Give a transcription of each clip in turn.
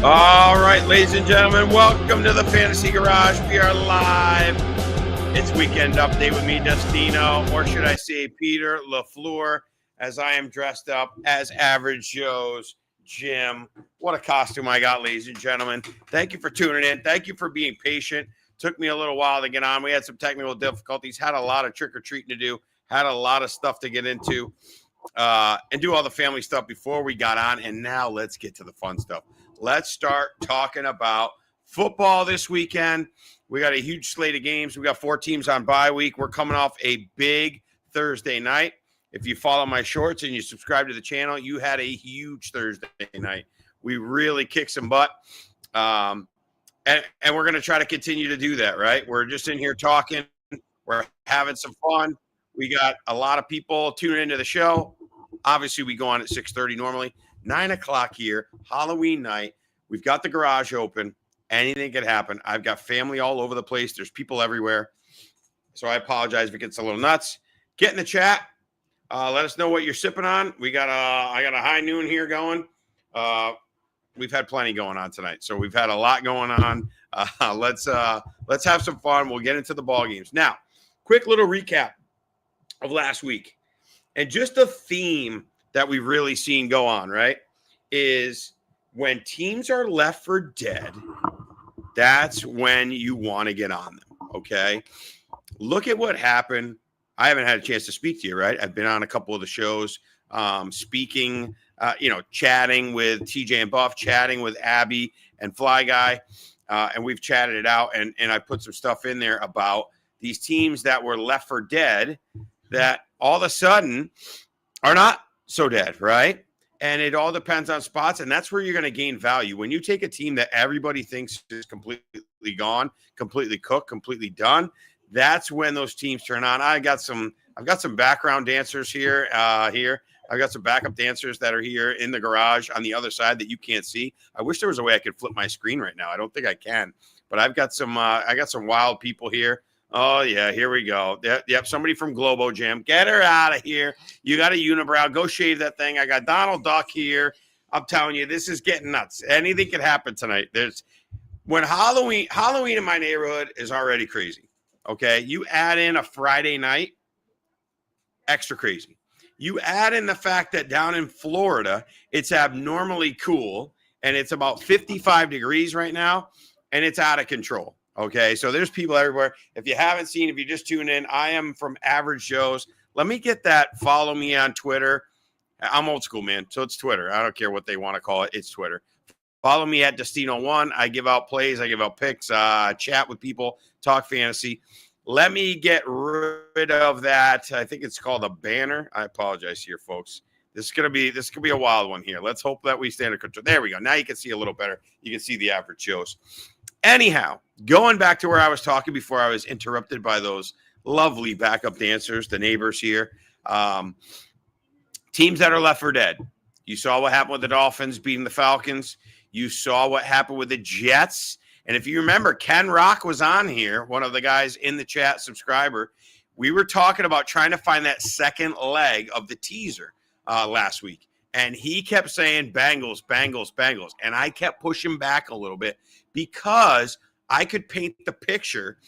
All right, ladies and gentlemen, welcome to the Fantasy Garage. We are live. It's Weekend Update with me, Dustino, or should I say Peter LaFleur, as I am dressed up as Average Joe's Jim. What a costume I got, ladies and gentlemen. Thank you for tuning in. Thank you for being patient. Took me a little while to get on. We had some technical difficulties, had a lot of trick-or-treating to do, had a lot of stuff to get into, and do all the family stuff before we got on. And now let's get to the fun stuff. Let's start talking about football this weekend. We got a huge slate of games. We got 4 teams on bye week. We're coming off a big Thursday night. If you follow my shorts and you subscribe to the channel, you had a huge Thursday night. We really kicked some butt. And we're going to try to continue to do that, right? We're just in here talking. We're having some fun. We got a lot of people tuning into the show. Obviously, we go on at 6:30 normally. 9 o'clock here, Halloween night. We've got the garage open. Anything could happen. I've got family all over the place. There's people everywhere. So I apologize if it gets a little nuts. Get in the chat. Let us know what you're sipping on. I got a high noon here going. We've had plenty going on tonight. So we've had a lot going on. Let's have some fun. We'll get into the ball games. Now, quick little recap of last week. And just a theme that we've really seen go on, right, is when teams are left for dead, that's when you want to get on them, okay? Look at what happened. I haven't had a chance to speak to you, right? I've been on a couple of the shows, speaking, chatting with TJ and Buff, chatting with Abby and Fly Guy, and we've chatted it out, and I put some stuff in there about these teams that were left for dead that all of a sudden are not so dead, right? And it all depends on spots, and that's where you're going to gain value. When you take a team that everybody thinks is completely gone, completely cooked, completely done, that's when those teams turn on. I've got some background dancers here. I've got some backup dancers that are here in the garage on the other side that you can't see. I wish there was a way I could flip my screen right now. I don't think I can, but I've got some wild people here. Oh, yeah, here we go. Yep, somebody from Globo Jam. Get her out of here. You got a unibrow. Go shave that thing. I got Donald Duck here. I'm telling you, this is getting nuts. Anything can happen tonight. When Halloween in my neighborhood is already crazy, okay? You add in a Friday night, extra crazy. You add in the fact that down in Florida, it's abnormally cool, and it's about 55 degrees right now, and it's out of control. Okay, so there's people everywhere. If you haven't seen, if you just tune in, I am from Average Joe's. Let me get that. Follow me on Twitter. I'm old school, man, so it's Twitter. I don't care what they want to call it. It's Twitter. Follow me at Dustino1. I give out plays. I give out picks, chat with people, talk fantasy. Let me get rid of that. I think it's called a banner. I apologize here, folks. This could be a wild one here. Let's hope that we stay under control. There we go. Now you can see a little better. You can see the Average Joe's. Anyhow, going back to where I was talking before I was interrupted by those lovely backup dancers, the neighbors here. Teams that are left for dead. You saw what happened with the Dolphins beating the Falcons. You saw what happened with the Jets. And if you remember, Ken Rock was on here, one of the guys in the chat, subscriber. We were talking about trying to find that second leg of the teaser last week. And he kept saying Bengals, Bengals, Bengals. And I kept pushing back a little bit because I could paint the picture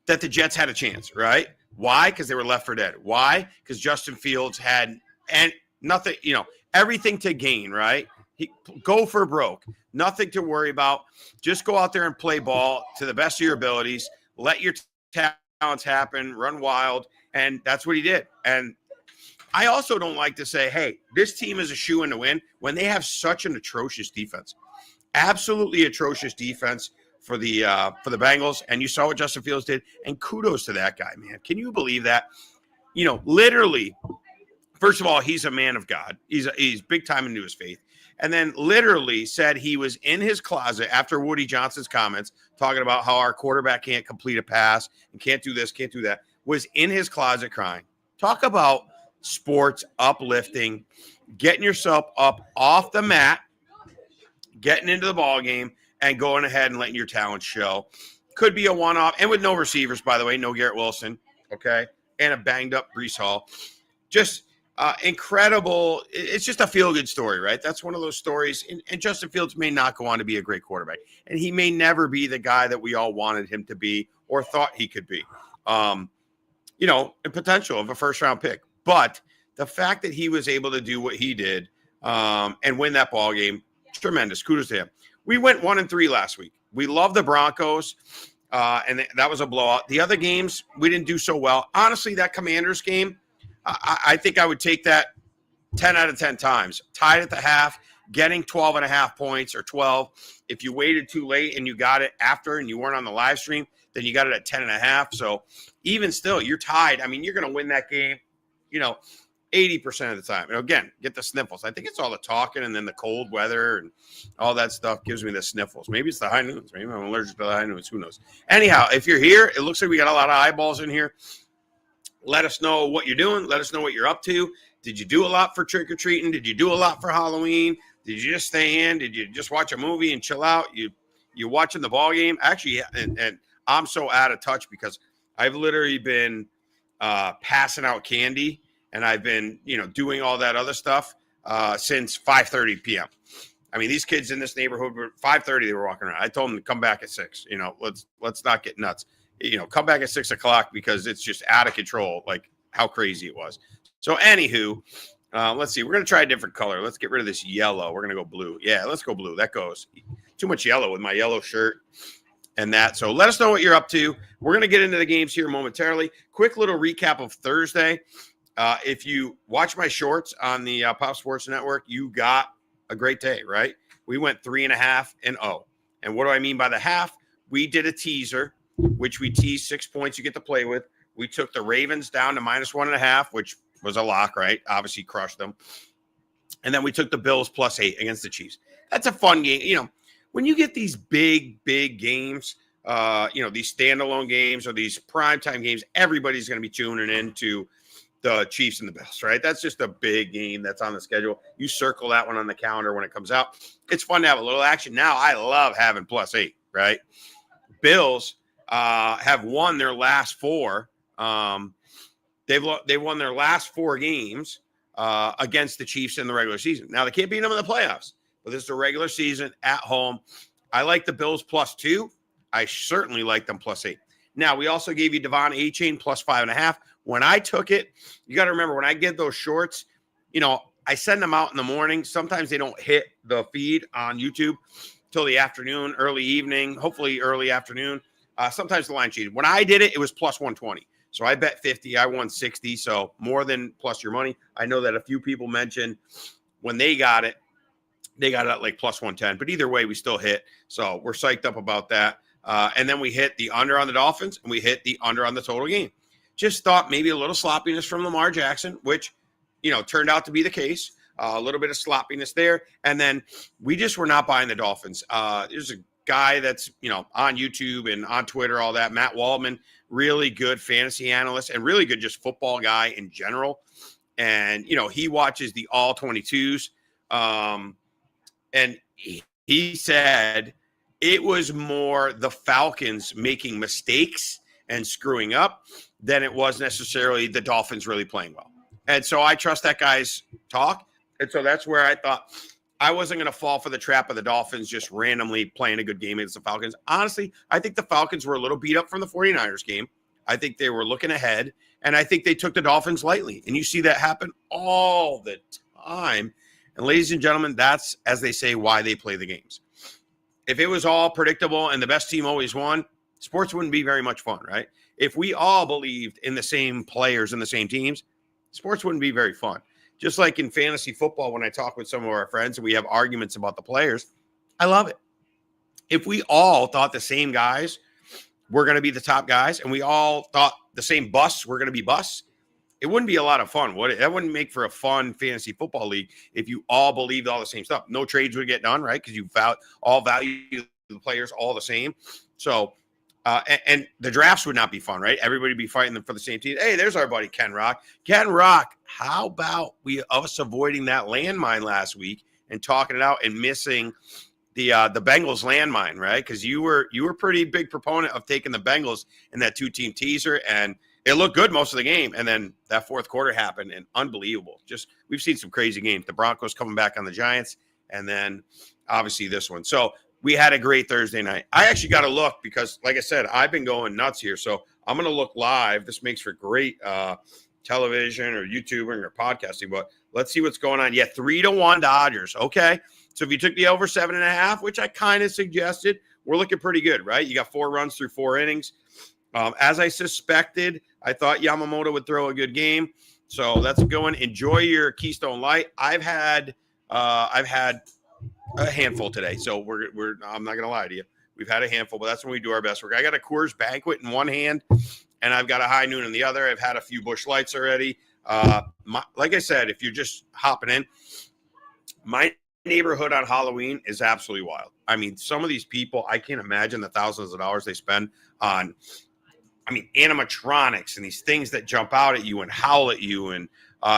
that the Jets had a chance, right? Why? Because they were left for dead. Why? Because Justin Fields had nothing, everything to gain, right? Go for broke. Nothing to worry about. Just go out there and play ball to the best of your abilities. Let your talents happen. Run wild. And that's what he did. And I also don't like to say, hey, this team is a shoo-in to win when they have such an atrocious defense. Absolutely atrocious defense for the Bengals. And you saw what Justin Fields did. And kudos to that guy, man. Can you believe that? Literally, first of all, he's a man of God. He's big time into his faith. And then literally said he was in his closet after Woody Johnson's comments talking about how our quarterback can't complete a pass and can't do this, can't do that, was in his closet crying. Talk about sports uplifting, getting yourself up off the mat, getting into the ball game, and going ahead and letting your talent show. Could be a one-off, and with no receivers, by the way, no Garrett Wilson, okay, and a banged-up Breece Hall. Just Incredible. It's just a feel-good story, right? That's one of those stories. And Justin Fields may not go on to be a great quarterback, and he may never be the guy that we all wanted him to be or thought he could be. And potential of a first-round pick. But the fact that he was able to do what he did and win that ball game, tremendous. Kudos to him. We went 1-3 last week. We love the Broncos, and that was a blowout. The other games, we didn't do so well. Honestly, that Commanders game, I think I would take that 10 out of 10 times. Tied at the half, getting 12.5 points or 12. If you waited too late and you got it after and you weren't on the live stream, then you got it at 10.5. So even still, you're tied. I mean, you're going to win that game, 80% of the time. And again, get the sniffles. I think it's all the talking and then the cold weather and all that stuff gives me the sniffles. Maybe it's the high noons. Maybe I'm allergic to the high noons. Who knows? Anyhow, if you're here, it looks like we got a lot of eyeballs in here. Let us know what you're doing. Let us know what you're up to. Did you do a lot for trick-or-treating? Did you do a lot for Halloween? Did you just stay in? Did you just watch a movie and chill out? You watching the ball game? Actually, and I'm so out of touch because I've literally been passing out candy and I've been, doing all that other stuff since 5:30 p.m. I mean, these kids in this neighborhood were 5:30. They were walking around. I told them to come back at 6. Let's not get nuts. Come back at 6 o'clock because it's just out of control, like how crazy it was. So anywho, let's see. We're going to try a different color. Let's get rid of this yellow. We're going to go blue. Yeah, let's go blue. That goes. Too much yellow with my yellow shirt and that. So let us know what you're up to. We're going to get into the games here momentarily. Quick little recap of Thursday. If you watch my shorts on the Pop Sports Network, you got a great day, right? We went 3.5-0. And what do I mean by the half? We did a teaser, which we teased 6 points you get to play with. We took the Ravens down to -1.5, which was a lock, right? Obviously crushed them. And then we took the Bills +8 against the Chiefs. That's a fun game. When you get these big games, these standalone games or these primetime games, everybody's going to be tuning into the Chiefs and the Bills, right? That's just a big game that's on the schedule. You circle that one on the calendar when it comes out. It's fun to have a little action. Now, I love having +8, right? Bills have won their last 4. They've won their last 4 games against the Chiefs in the regular season. Now, they can't beat them in the playoffs, but this is a regular season at home. I like the Bills +2. I certainly like them +8. Now, we also gave you Devon Achane +5.5. When I took it, you got to remember, when I get those shorts, I send them out in the morning. Sometimes they don't hit the feed on YouTube till the afternoon, early evening, hopefully early afternoon. Sometimes the line cheated. When I did it, it was +120. So I bet 50. I won 60. So more than plus your money. I know that a few people mentioned when they got it at like +110. But either way, we still hit. So we're psyched up about that. And then we hit the under on the Dolphins, and we hit the under on the total game. Just thought maybe a little sloppiness from Lamar Jackson, which, turned out to be the case. A little bit of sloppiness there. And then we just were not buying the Dolphins. There's a guy that's, on YouTube and on Twitter, all that, Matt Waldman, really good fantasy analyst and really good just football guy in general. And, he watches the all 22s. And he said it was more the Falcons making mistakes and screwing up than it was necessarily the Dolphins really playing well. And so I trust that guy's talk. And so that's where I thought I wasn't going to fall for the trap of the Dolphins just randomly playing a good game against the Falcons. Honestly, I think the Falcons were a little beat up from the 49ers game. I think they were looking ahead, and I think they took the Dolphins lightly. And you see that happen all the time. And ladies and gentlemen, that's, as they say, why they play the games. If it was all predictable and the best team always won, sports wouldn't be very much fun, right? If we all believed in the same players and the same teams, sports wouldn't be very fun. Just like in fantasy football, when I talk with some of our friends and we have arguments about the players, I love it. If we all thought the same guys were going to be the top guys and we all thought the same busts were going to be busts, it wouldn't be a lot of fun, would it? That wouldn't make for a fun fantasy football league if you all believed all the same stuff. No trades would get done, right? Because you all value the players all the same. So, and the drafts would not be fun, right? Everybody would be fighting them for the same team. Hey, there's our buddy Ken Rock. Ken Rock, how about us avoiding that landmine last week and talking it out and missing the Bengals landmine, right? Because you were pretty big proponent of taking the Bengals in that 2-team teaser, and it looked good most of the game. And then that fourth quarter happened, and unbelievable. Just, we've seen some crazy games. The Broncos coming back on the Giants, and then obviously this one. So we had a great Thursday night. I actually got to look because, like I said, I've been going nuts here. So I'm going to look live. This makes for great television or YouTubing or podcasting, but let's see what's going on. Yeah, 3-1 Dodgers. Okay. So if you took the over 7.5, which I kind of suggested, we're looking pretty good, right? You got 4 runs through 4 innings. As I suspected, I thought Yamamoto would throw a good game. So that's going. Enjoy your Keystone Light. I've had a handful today. So I'm not going to lie to you. We've had a handful, but that's when we do our best work. I got a Coors Banquet in one hand, and I've got a High Noon in the other. I've had a few Busch Lights already. Like I said, if you're just hopping in, my neighborhood on Halloween is absolutely wild. I mean, some of these people, I can't imagine the thousands of dollars they spend on, animatronics and these things that jump out at you and howl at you. And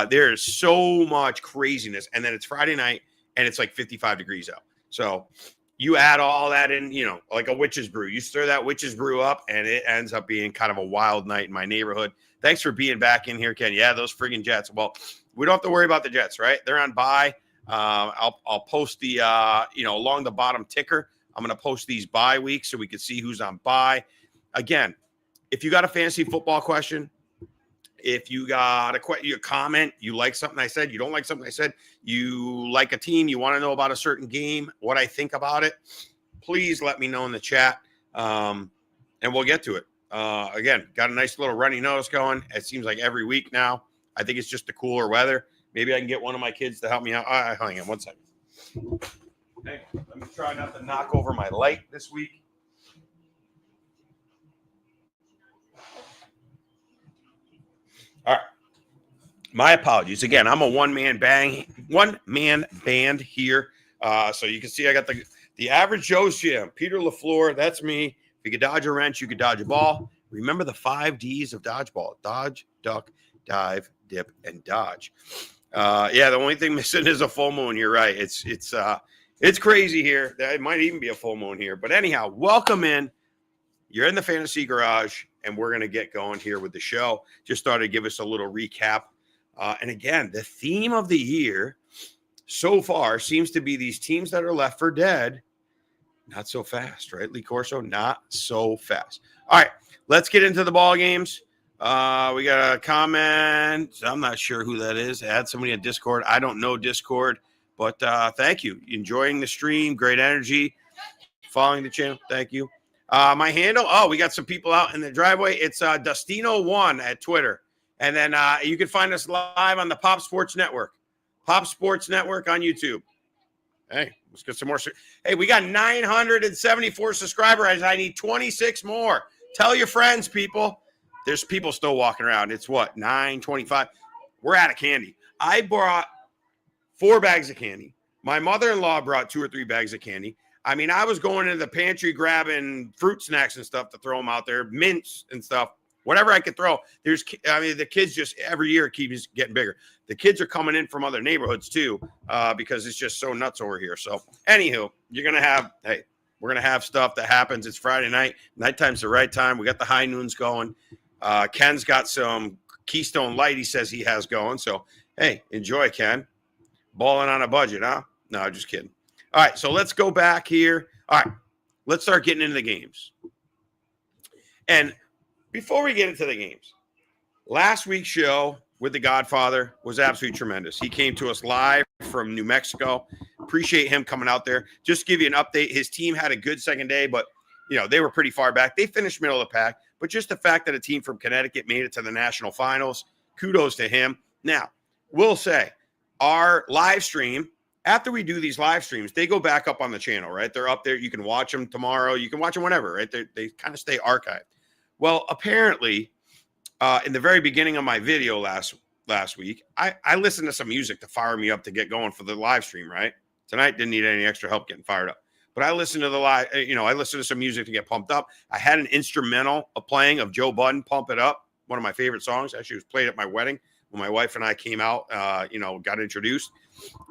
there is so much craziness. And then it's Friday night, and it's like 55 degrees out. So you add all that in, like a witch's brew. You stir that witch's brew up, and it ends up being kind of a wild night in my neighborhood. Thanks for being back in here, Ken. Yeah, those friggin' Jets. Well, we don't have to worry about the Jets, right? They're on bye. I'll post the, along the bottom ticker. I'm going to post these bye weeks so we can see who's on bye. Again, if you got a fantasy football question, if you got a comment, you like something I said, you don't like something I said, you like a team, you want to know about a certain game, what I think about it, please let me know in the chat, and we'll get to it. Again, got a nice little runny nose going. It seems like every week now. I think it's just the cooler weather. Maybe I can get one of my kids to help me out. Hang on one second. Hey, let me try not to knock over my light this week. All right. My apologies. Again, I'm a one-man band here. So you can see I got the average Joe's Gym. Peter LaFleur, that's me. If you could dodge a wrench, you could dodge a ball. Remember the 5 Ds of dodgeball: dodge, duck, dive, dip, and dodge. The only thing missing is a full moon. You're right. It's crazy here. It might even be a full moon here. But anyhow, welcome in. You're in the Fantasy Garage, and we're going to get going here with the show. Just thought I'd give us a little recap. And again, the theme of the year so far seems to be these teams that are left for dead. Not so fast, right, Lee Corso? Not so fast. All right, let's get into the ball games. We got a comment. I'm not sure who that is. Add somebody in Discord. I don't know Discord, but thank you. Enjoying the stream. Great energy. Following the channel. Thank you. My handle. Oh, we got some people out in the driveway. It's Dustino1 at Twitter. And then you can find us live on the Pop Sports Network. Pop Sports Network on YouTube. Hey, let's get some more. Hey, we got 974 subscribers. I need 26 more. Tell your friends, people. There's people still walking around. It's what, 9:25? We're out of candy. I brought 4 bags of candy. My mother-in-law brought 2 or 3 bags of candy. I mean, I was going into the pantry grabbing fruit snacks and stuff to throw them out there, mints and stuff, whatever I could throw. The kids just every year keeps getting bigger. The kids are coming in from other neighborhoods too, because it's just so nuts over here. So, anywho, we're going to have stuff that happens. It's Friday night. Nighttime's the right time. We got the high noons going. Ken's got some Keystone Light he says he has going. So, hey, enjoy, Ken. Balling on a budget, huh? No, just kidding. All right, so let's go back here. All right, let's start getting into the games. And before we get into the games, last week's show with the Godfather was absolutely tremendous. He came to us live from New Mexico. Appreciate him coming out there. Just to give you an update, his team had a good second day, but they were pretty far back. They finished middle of the pack, but just the fact that a team from Connecticut made it to the national finals, kudos to him. Now, we'll say our live stream, after we do these live streams, they go back up on the channel, right? They're up there. You can watch them tomorrow. You can watch them whenever, right? They kind of stay archived. Well, apparently, in the very beginning of my video last week, I listened to some music to fire me up to get going for the live stream, right? Tonight didn't need any extra help getting fired up. But I listened to I listened to some music to get pumped up. I had an instrumental playing of Joe Budden, Pump It Up, one of my favorite songs. Actually, it was played at my wedding when my wife and I came out, got introduced.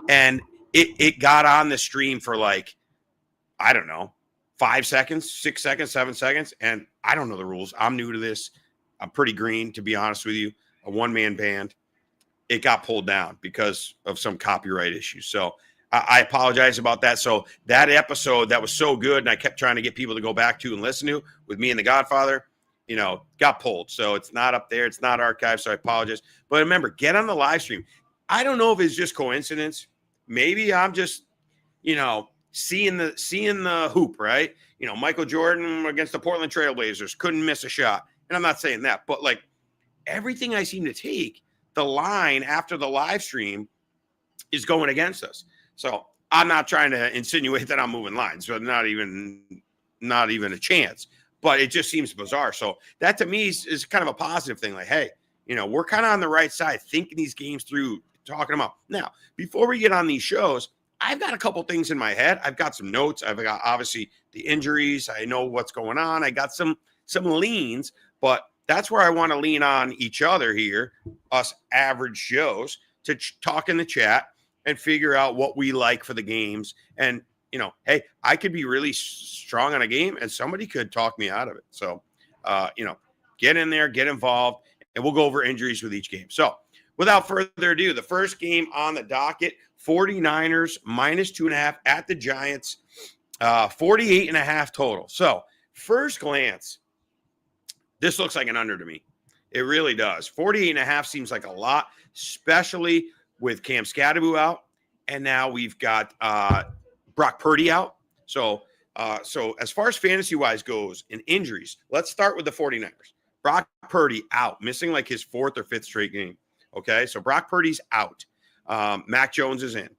And it got on the stream for 5 seconds, 6 seconds, 7 seconds. And I don't know the rules. I'm new to this. I'm pretty green, to be honest with you, a one-man band. It got pulled down because of some copyright issues. So I apologize about that. So that episode that was so good, and I kept trying to get people to go back to and listen to with me and the Godfather, got pulled. So it's not up there. It's not archived. So I apologize. But remember, get on the live stream. I don't know if it's just coincidence. Maybe I'm just, seeing the hoop, right? Michael Jordan against the Portland Trailblazers couldn't miss a shot. And I'm not saying that, but like everything I seem to take, the line after the live stream is going against us. So I'm not trying to insinuate that I'm moving lines, but not even a chance. But it just seems bizarre. So that to me is kind of a positive thing. Like, hey, we're kind of on the right side, thinking these games through, talking about. Now, before we get on these shows, I've got a couple things in my head. I've got some notes. I've got obviously the injuries. I know what's going on. I got some leans, but that's where I want to lean on each other here, us average Joes, to talk in the chat and figure out what we like for the games. And, hey, I could be really strong on a game and somebody could talk me out of it. So, get in there, get involved, and we'll go over injuries with each game. So without further ado, the first game on the docket, 49ers -2.5 at the Giants, 48.5 total. So first glance, this looks like an under to me. It really does. 48.5 seems like a lot, especially with Cam Scadaboo out. And now we've got Brock Purdy out. So as far as fantasy-wise goes and injuries, let's start with the 49ers. Brock Purdy out, missing like his fourth or fifth straight game. Okay, so Brock Purdy's out. Mac Jones is in.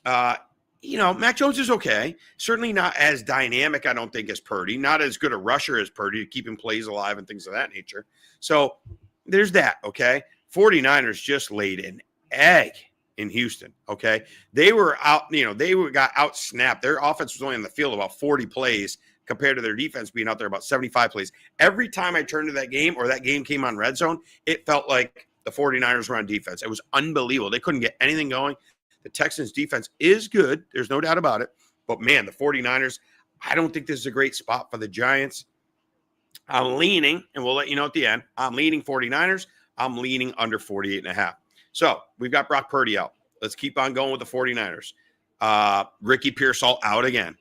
Mac Jones is okay. Certainly not as dynamic, I don't think, as Purdy. Not as good a rusher as Purdy to keep him plays alive and things of that nature. So there's that, okay? 49ers just laid an egg in Houston, okay? They were out, got out-snapped. Their offense was only on the field about 40 plays compared to their defense being out there about 75 plays. Every time I turned to that game or that game came on red zone, it felt like the 49ers were on defense. It was unbelievable. They couldn't get anything going. The Texans defense is good. There's no doubt about it. But, man, the 49ers, I don't think this is a great spot for the Giants. I'm leaning, and we'll let you know at the end, I'm leaning 49ers. I'm leaning under 48.5. So we've got Brock Purdy out. Let's keep on going with the 49ers. Ricky Pearsall out again.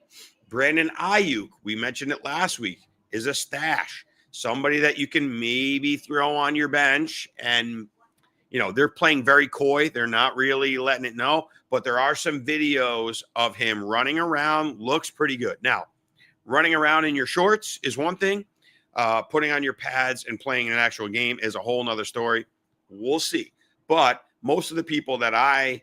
Brandon Ayuk, we mentioned it last week, is a stash. Somebody that you can maybe throw on your bench and they're playing very coy. They're not really letting it know, but there are some videos of him running around. Looks pretty good. Now, running around in your shorts is one thing. Putting on your pads and playing an actual game is a whole nother story. We'll see. But most of the people that I,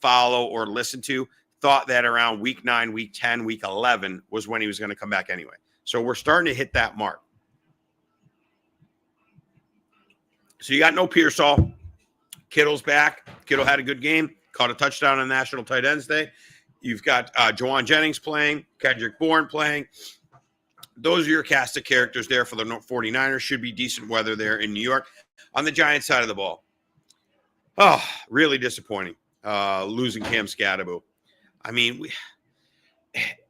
follow or listen to thought that around week 9, week 10, week 11 was when he was going to come back anyway. So we're starting to hit that mark. So you got no Pearsall. Kittle's back. Kittle had a good game. Caught a touchdown on National Tight Ends Day. You've got Juwan Jennings playing. Kendrick Bourne playing. Those are your cast of characters there for the 49ers. Should be decent weather there in New York. On the Giants side of the ball, really disappointing losing Cam Scadaboo. I mean,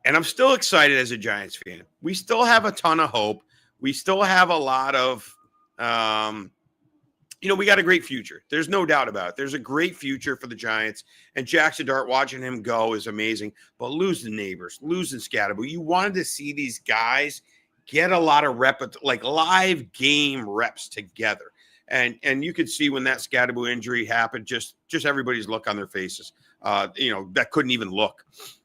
and I'm still excited as a Giants fan. We still have a ton of hope. We still have a lot of we got a great future. There's no doubt about it. There's a great future for the Giants. And Jackson Dart, watching him go is amazing. But losing Neighbors, losing Scadaboo, you wanted to see these guys get a lot of live game reps together. And you could see when that Scadaboo injury happened, just everybody's look on their faces. That couldn't even look.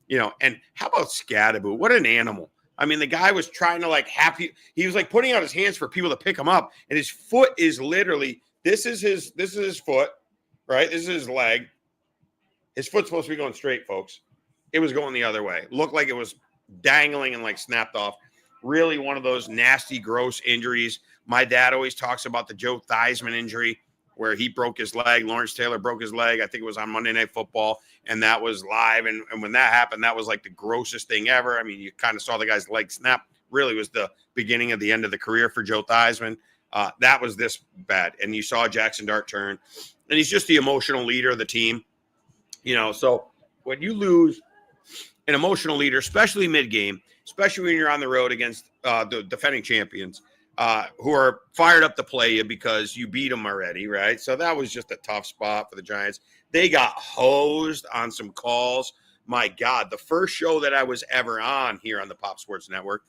And how about Scadaboo? What an animal. I mean, the guy was trying to he was putting out his hands for people to pick him up. And his foot is literally, this is his foot, right? This is his leg. His foot's supposed to be going straight, folks. It was going the other way. Looked like it was dangling and snapped off. Really one of those nasty, gross injuries. My dad always talks about the Joe Theismann injury where he broke his leg. Lawrence Taylor broke his leg. I think it was on Monday Night Football, and that was live. And when that happened, that was the grossest thing ever. I mean, you kind of saw the guy's leg snap. Really was the beginning of the end of the career for Joe Theismann. That was this bad. And you saw Jackson Dart turn. And he's just the emotional leader of the team. So when you lose an emotional leader, especially mid-game, especially when you're on the road against the defending champions, who are fired up to play you because you beat them already, right? So that was just a tough spot for the Giants. They got hosed on some calls. My God, the first show that I was ever on here on the Pop Sports Network,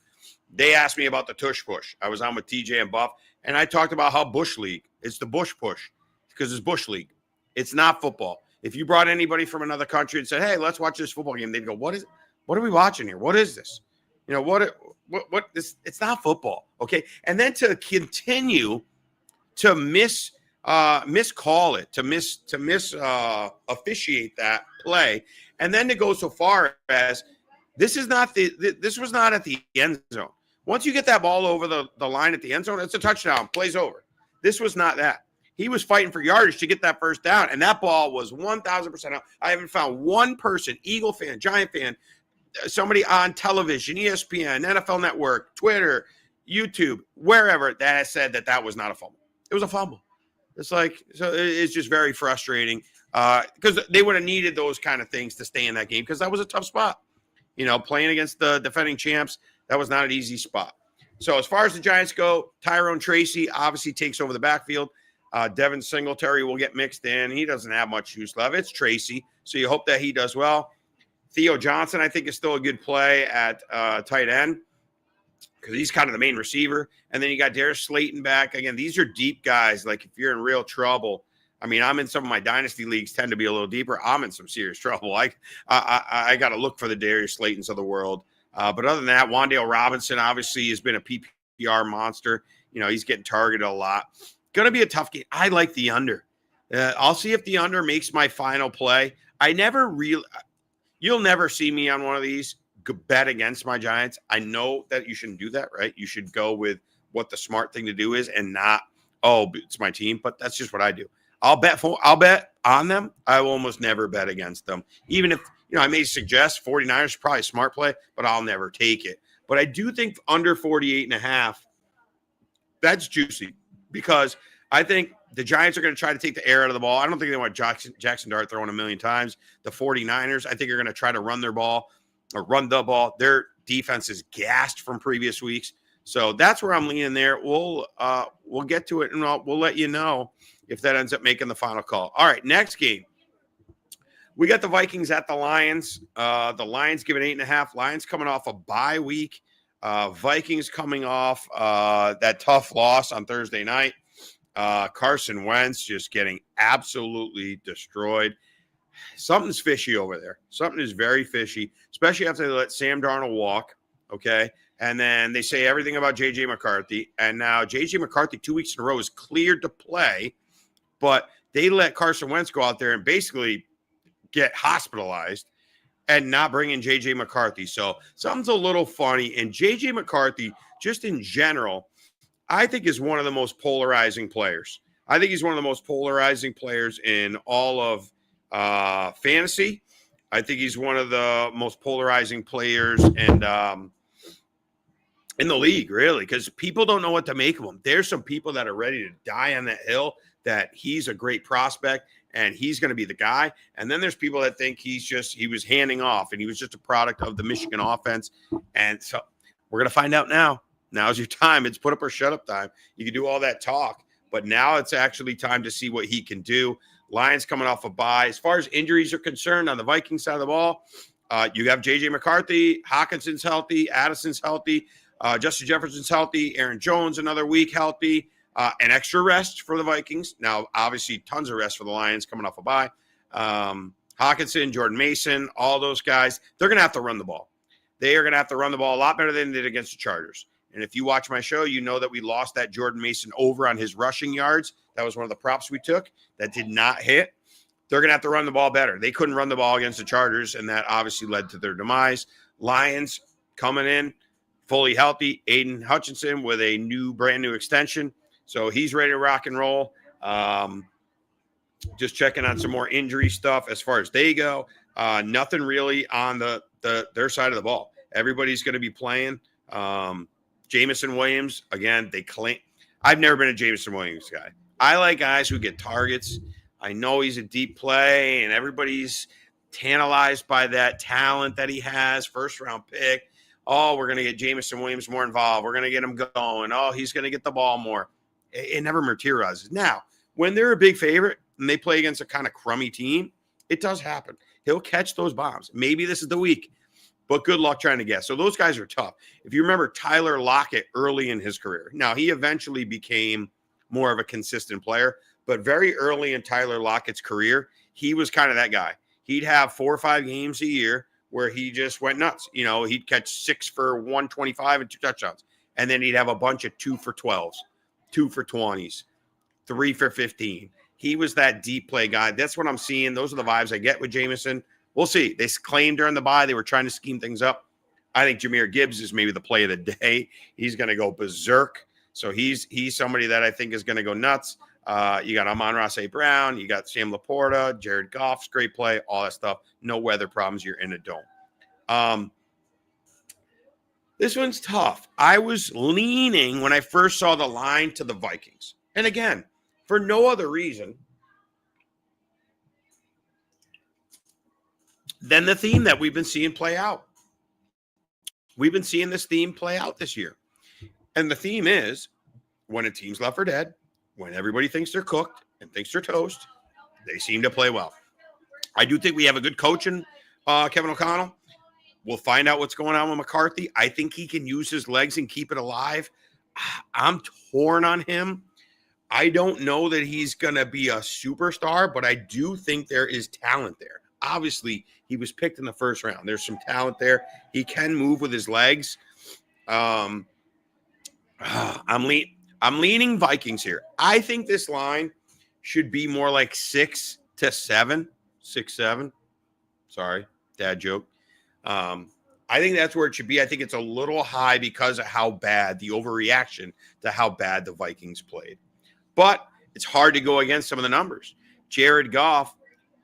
they asked me about the tush push. I was on with TJ and Buff, and I talked about how Bush League, it's the Bush push because it's Bush League. It's not football. If you brought anybody from another country and said, hey, let's watch this football game, they'd go, what are we watching here? What is this? You know, what this, it's not football. Okay. And then to continue to miscall it, to officiate that play. And then to go so far as this was not at the end zone. Once you get that ball over the line at the end zone, it's a touchdown, plays over. This was not that. He was fighting for yardage to get that first down, and that ball was 1,000% out. I haven't found one person, Eagle fan, Giant fan, somebody on television, ESPN, NFL Network, Twitter, YouTube, wherever, that has said that was not a fumble. It was a fumble. It's like, so it's just very frustrating because they would have needed those kind of things to stay in that game because that was a tough spot. You know, playing against the defending champs, that was not an easy spot. So as far as the Giants go, Tyrone Tracy obviously takes over the backfield. Devin Singletary will get mixed in. He doesn't have much use left. It's Tracy, so you hope that he does well. Theo Johnson, I think, is still a good play at tight end because he's kind of the main receiver. And then you got Darius Slayton back. Again, these are deep guys. Like, if you're in real trouble, I mean, I'm in some of my dynasty leagues tend to be a little deeper. I'm in some serious trouble. I got to look for the Darius Slaytons of the world. But other than that, Wan'Dale Robinson obviously has been a PPR monster. You know, he's getting targeted a lot. Going to be a tough game. I like the under. I'll see if the under makes my final play. You'll never see me on one of these bet against my Giants. I know that you shouldn't do that, right? You should go with what the smart thing to do is and not, oh, it's my team. But that's just what I do. I'll bet on them. I will almost never bet against them. Even if, you know, I may suggest 49ers is probably a smart play, but I'll never take it. But I do think under 48.5, that's juicy because I think the Giants are going to try to take the air out of the ball. I don't think they want Jackson Dart throwing a million times. The 49ers, I think, are going to try to run the ball. Their defense is gassed from previous weeks. So that's where I'm leaning there. We'll get to it, and we'll let you know if that ends up making the final call. All right, next game. We got the Vikings at the Lions. The Lions giving 8.5. Lions coming off a bye week. Vikings coming off that tough loss on Thursday night. Carson Wentz just getting absolutely destroyed. Something's fishy over there. Something is very fishy, especially after they let Sam Darnold walk, okay? And then they say everything about J.J. McCarthy. And now J.J. McCarthy 2 weeks in a row is cleared to play, but they let Carson Wentz go out there and basically get hospitalized and not bring in J.J. McCarthy. So something's a little funny. And J.J. McCarthy, just in general, I think is one of the most polarizing players. I think he's one of the most polarizing players in all of fantasy. I think he's one of the most polarizing players and in the league, really, because people don't know what to make of him. There's some people that are ready to die on that hill that he's a great prospect and he's going to be the guy. And then there's people that think he was handing off and he was just a product of the Michigan offense. And so we're going to find out now. Now's your time. It's put up or shut up time. You can do all that talk, but now it's actually time to see what he can do. Lions coming off a bye. As far as injuries are concerned on the Vikings side of the ball, you have J.J. McCarthy, Hawkinson's healthy, Addison's healthy, Justin Jefferson's healthy, Aaron Jones another week healthy, an extra rest for the Vikings. Now, obviously, tons of rest for the Lions coming off a bye. Hawkinson, Jordan Mason, all those guys, they're going to have to run the ball. They are going to have to run the ball a lot better than they did against the Chargers. And if you watch my show, you know that we lost that Jordan Mason over on his rushing yards. That was one of the props we took that did not hit. They're going to have to run the ball better. They couldn't run the ball against the Chargers, and that obviously led to their demise. Lions coming in fully healthy. Aiden Hutchinson with a brand new extension. So he's ready to rock and roll. Just checking on some more injury stuff as far as they go. Nothing really on their side of the ball. Everybody's going to be playing. Jameson Williams, again, they claim – I've never been a Jameson Williams guy. I like guys who get targets. I know he's a deep play, and everybody's tantalized by that talent that he has, first-round pick. Oh, we're going to get Jameson Williams more involved. We're going to get him going. Oh, he's going to get the ball more. It never materializes. Now, when they're a big favorite and they play against a kind of crummy team, it does happen. He'll catch those bombs. Maybe this is the week, but good luck trying to guess. So those guys are tough. If you remember Tyler Lockett early in his career, now he eventually became more of a consistent player, but very early in Tyler Lockett's career, he was kind of that guy. He'd have 4 or 5 games a year where he just went nuts. You know, he'd catch 6 for 125 and 2 touchdowns. And then he'd have a bunch of 2 for 12s, 2 for 20s, 3 for 15. He was that deep play guy. That's what I'm seeing. Those are the vibes I get with Jameson. We'll see. They claimed during the bye they were trying to scheme things up. I think Jahmyr Gibbs is maybe the play of the day. He's going to go berserk. So he's somebody that I think is going to go nuts. You got Amon-Ra St. Brown. You got Sam Laporta, Jared Goff's great play, all that stuff. No weather problems. You're in a dome. This one's tough. I was leaning when I first saw the line to the Vikings. And again, for no other reason than the theme that we've been seeing play out. We've been seeing this theme play out this year. And the theme is when a team's left for dead, when everybody thinks they're cooked and thinks they're toast, they seem to play well. I do think we have a good coach in Kevin O'Connell. We'll find out what's going on with McCarthy. I think he can use his legs and keep it alive. I'm torn on him. I don't know that he's going to be a superstar, but I do think there is talent there. Obviously, he was picked in the first round. There's some talent there. He can move with his legs. I'm leaning Vikings here. I think this line should be more like 6 to 7. 6-7. Sorry, dad joke. I think that's where it should be. I think it's a little high because of how bad the overreaction to how bad the Vikings played. But it's hard to go against some of the numbers. Jared Goff,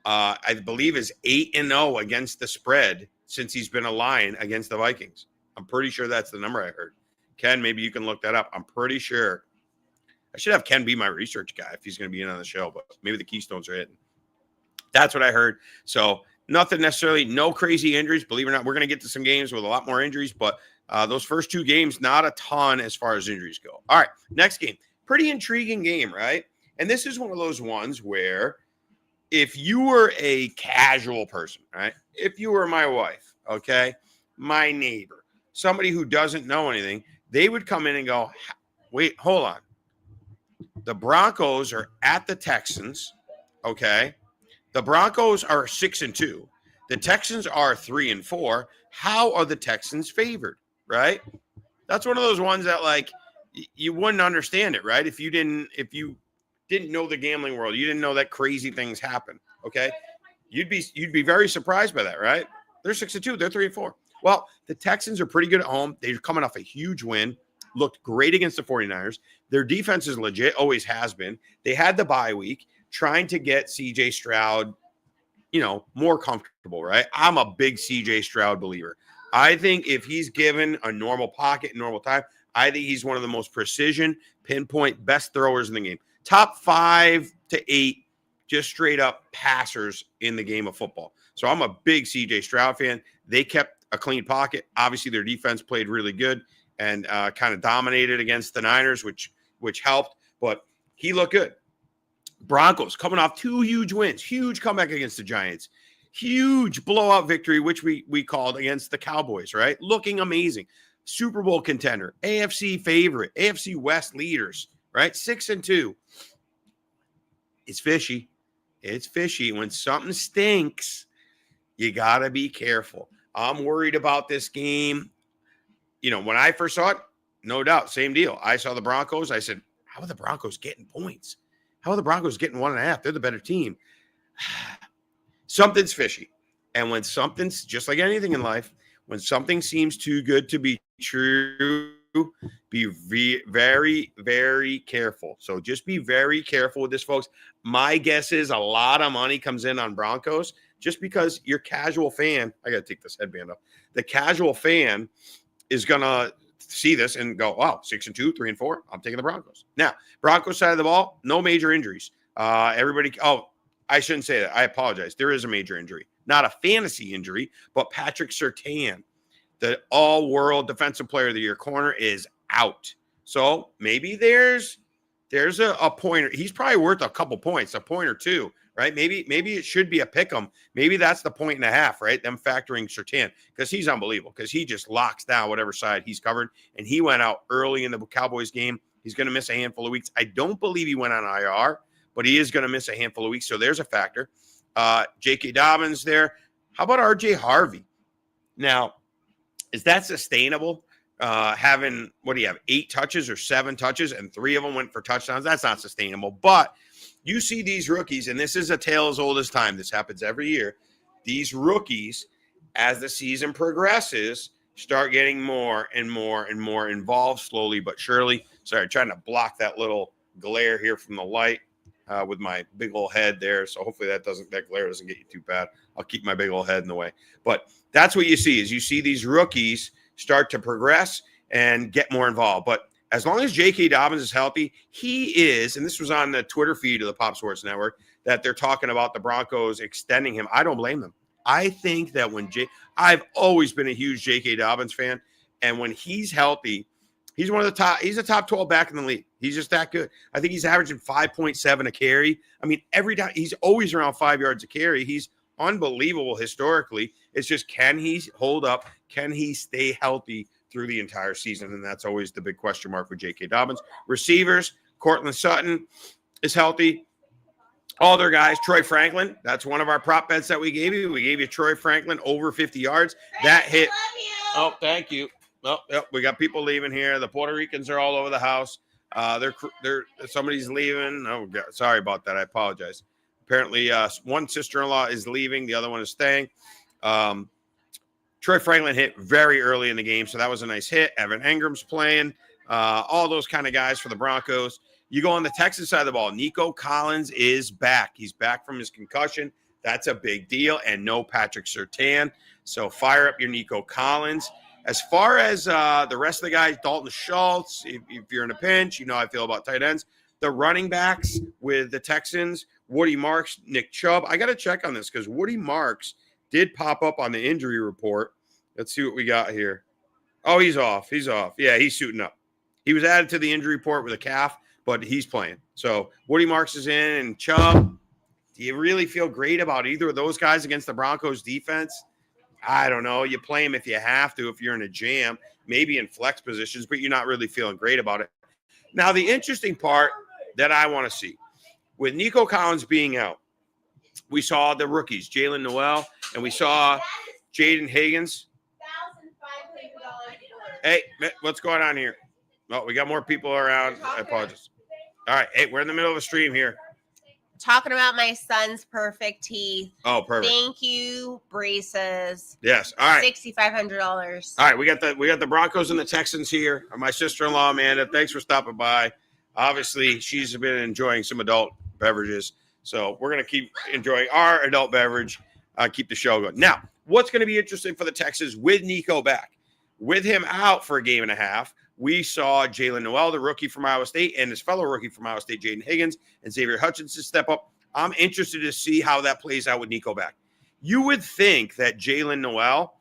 I believe, is 8-0 against the spread since he's been a Lion against the Vikings. I'm pretty sure that's the number I heard. Ken, maybe you can look that up. I'm pretty sure. I should have Ken be my research guy if he's going to be in on the show, but maybe the Keystones are hitting. That's what I heard. So nothing necessarily, no crazy injuries. Believe it or not, we're going to get to some games with a lot more injuries, but those first 2 games, not a ton as far as injuries go. All right, next game. Pretty intriguing game, right? And this is one of those ones where if you were a casual person, right? If you were my wife, okay, my neighbor, somebody who doesn't know anything, they would come in and go, wait, hold on. The Broncos are at the Texans, okay? The Broncos are 6-2. The Texans are 3-4. How are the Texans favored, right? That's one of those ones that, like, you wouldn't understand it, right? If you didn't know the gambling world, you didn't know that crazy things happen, okay? You'd be very surprised by that, right? They're 6-2. They're 3-4. Well, the Texans are pretty good at home. They're coming off a huge win. Looked great against the 49ers. Their defense is legit, always has been. They had the bye week, trying to get C.J. Stroud, more comfortable, right? I'm a big C.J. Stroud believer. I think if he's given a normal pocket, normal time, I think he's one of the most precision, pinpoint, best throwers in the game. Top 5 to 8, just straight up passers in the game of football. So I'm a big C.J. Stroud fan. They kept a clean pocket. Obviously, their defense played really good and kind of dominated against the Niners, which helped. But he looked good. Broncos coming off 2 huge wins, huge comeback against the Giants, huge blowout victory, which we called against the Cowboys, right? Looking amazing. Super Bowl contender, AFC favorite, AFC West leaders, right? 6-2. It's fishy. It's fishy. When something stinks, you got to be careful. I'm worried about this game. When I first saw it, no doubt, same deal. I saw the Broncos. I said, how are the Broncos getting points? How are the Broncos getting 1.5? They're the better team. Something's fishy. And when something's, just like anything in life, when something seems too good to be true, be very, very careful. So just be very careful with this, folks. My guess is a lot of money comes in on Broncos just because your casual fan, I got to take this headband off. The casual fan is going to see this and go, wow, 6-2, 3-4. I'm taking the Broncos. Now, Broncos side of the ball, no major injuries. I shouldn't say that. I apologize. There is a major injury, not a fantasy injury, but Patrick Surtain the all-world defensive player of the year corner is out. So maybe there's a pointer. He's probably worth a couple points, a point or two, right? Maybe it should be a pick 'em. Maybe that's the 1.5, right? Them factoring Surtain, because he's unbelievable, because he just locks down whatever side he's covered. And he went out early in the Cowboys game. He's going to miss a handful of weeks. I don't believe he went on IR, but he is going to miss a handful of weeks. So there's a factor. J.K. Dobbins there. How about R.J. Harvey? Now, is that sustainable? Having, what do you have, 8 touches or 7 touches, and 3 of them went for touchdowns? That's not sustainable. But you see these rookies, and this is a tale as old as time. This happens every year. These rookies, as the season progresses, start getting more and more and more involved slowly but surely. Sorry, trying to block that little glare here from the light with my big old head there. So hopefully that glare doesn't get you too bad. I'll keep my big old head in the way. But that's what you see, is you see these rookies start to progress and get more involved. But as long as J.K. Dobbins is healthy, he is, and this was on the Twitter feed of the Pop Sports Network, that they're talking about the Broncos extending him. I don't blame them. I think that I've always been a huge J.K. Dobbins fan, and when he's healthy, he's he's a top 12 back in the league. He's just that good. I think he's averaging 5.7 a carry. I mean, every time he's always around 5 yards a carry. He's unbelievable historically. It's just, can he hold up? Can he stay healthy through the entire season? And that's always the big question mark with J.K. Dobbins. Receivers, Cortland Sutton is healthy. All their guys, Troy Franklin, that's one of our prop bets that we gave you. We gave you Troy Franklin over 50 yards. That hit. Oh, thank you. Oh, yep, we got people leaving here. The Puerto Ricans are all over the house. Somebody's leaving. Oh, God, sorry about that. I apologize. Apparently, one sister-in-law is leaving. The other one is staying. Troy Franklin hit very early in the game, so that was a nice hit. Evan Engram's playing. All those kind of guys for the Broncos. You go on the Texans side of the ball. Nico Collins is back. He's back from his concussion. That's a big deal. And no Patrick Surtain. So fire up your Nico Collins. As far as the rest of the guys, Dalton Schultz, if you're in a pinch, you know how I feel about tight ends. The running backs with the Texans, Woody Marks, Nick Chubb. I got to check on this because Woody Marks did pop up on the injury report. Let's see what we got here. Oh, he's off. Yeah, he's suiting up. He was added to the injury report with a calf, but he's playing. So Woody Marks is in, and Chubb. Do you really feel great about either of those guys against the Broncos defense? I don't know. You play them if you have to, if you're in a jam, maybe in flex positions, but you're not really feeling great about it. Now, the interesting part that I want to see, with Nico Collins being out, we saw the rookies, Jalen Noel, and we saw Jaden Higgins. Hey, what's going on here? Oh, we got more people around. I apologize. All right. Hey, we're in the middle of a stream here. Talking about my son's perfect teeth. Oh, perfect. Thank you, braces. Yes. All right. $6,500. All right. We got the Broncos and the Texans here. My sister-in-law, Amanda. Thanks for stopping by. Obviously, she's been enjoying some adult beverages. So we're going to keep enjoying our adult beverage, keep the show going. Now, what's going to be interesting for the Texans with Nico back? With him out for a game and a half, we saw Jalen Noel, the rookie from Iowa State, and his fellow rookie from Iowa State, Jaden Higgins, and Xavier Hutchinson step up. I'm interested to see how that plays out with Nico back. You would think that Jalen Noel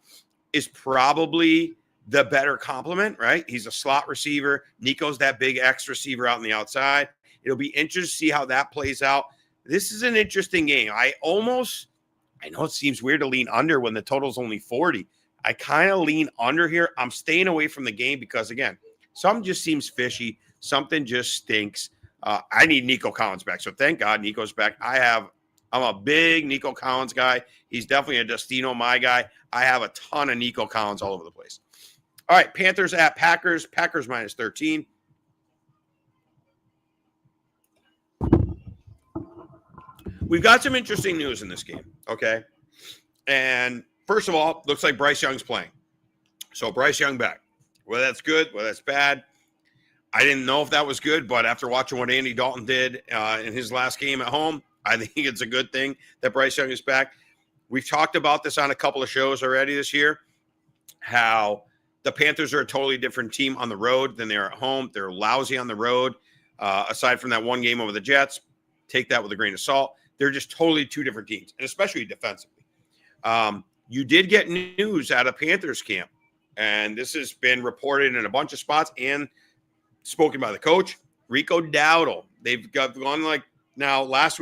is probably the better complement, right? He's a slot receiver. Nico's that big X receiver out on the outside. It'll be interesting to see how that plays out. This is an interesting game. I know it seems weird to lean under when the total's only 40. I kind of lean under here. I'm staying away from the game because, again, something just seems fishy. Something just stinks. I need Nico Collins back. So thank God Nico's back. I'm a big Nico Collins guy. He's definitely a Dustino, my guy. I have a ton of Nico Collins all over the place. All right, Panthers at Packers. Packers minus 13. We've got some interesting news in this game, okay? And first of all, looks like Bryce Young's playing. So Bryce Young back. Whether that's good, whether that's bad, I didn't know if that was good, but after watching what Andy Dalton did in his last game at home, I think it's a good thing that Bryce Young is back. We've talked about this on a couple of shows already this year, how the Panthers are a totally different team on the road than they are at home. They're lousy on the road. Aside from that one game over the Jets, take that with a grain of salt. They're just totally two different teams, and especially defensively. You did get news out of Panthers camp and this has been reported in a bunch of spots and spoken by the coach, Rico Dowdle. They've gone like now the last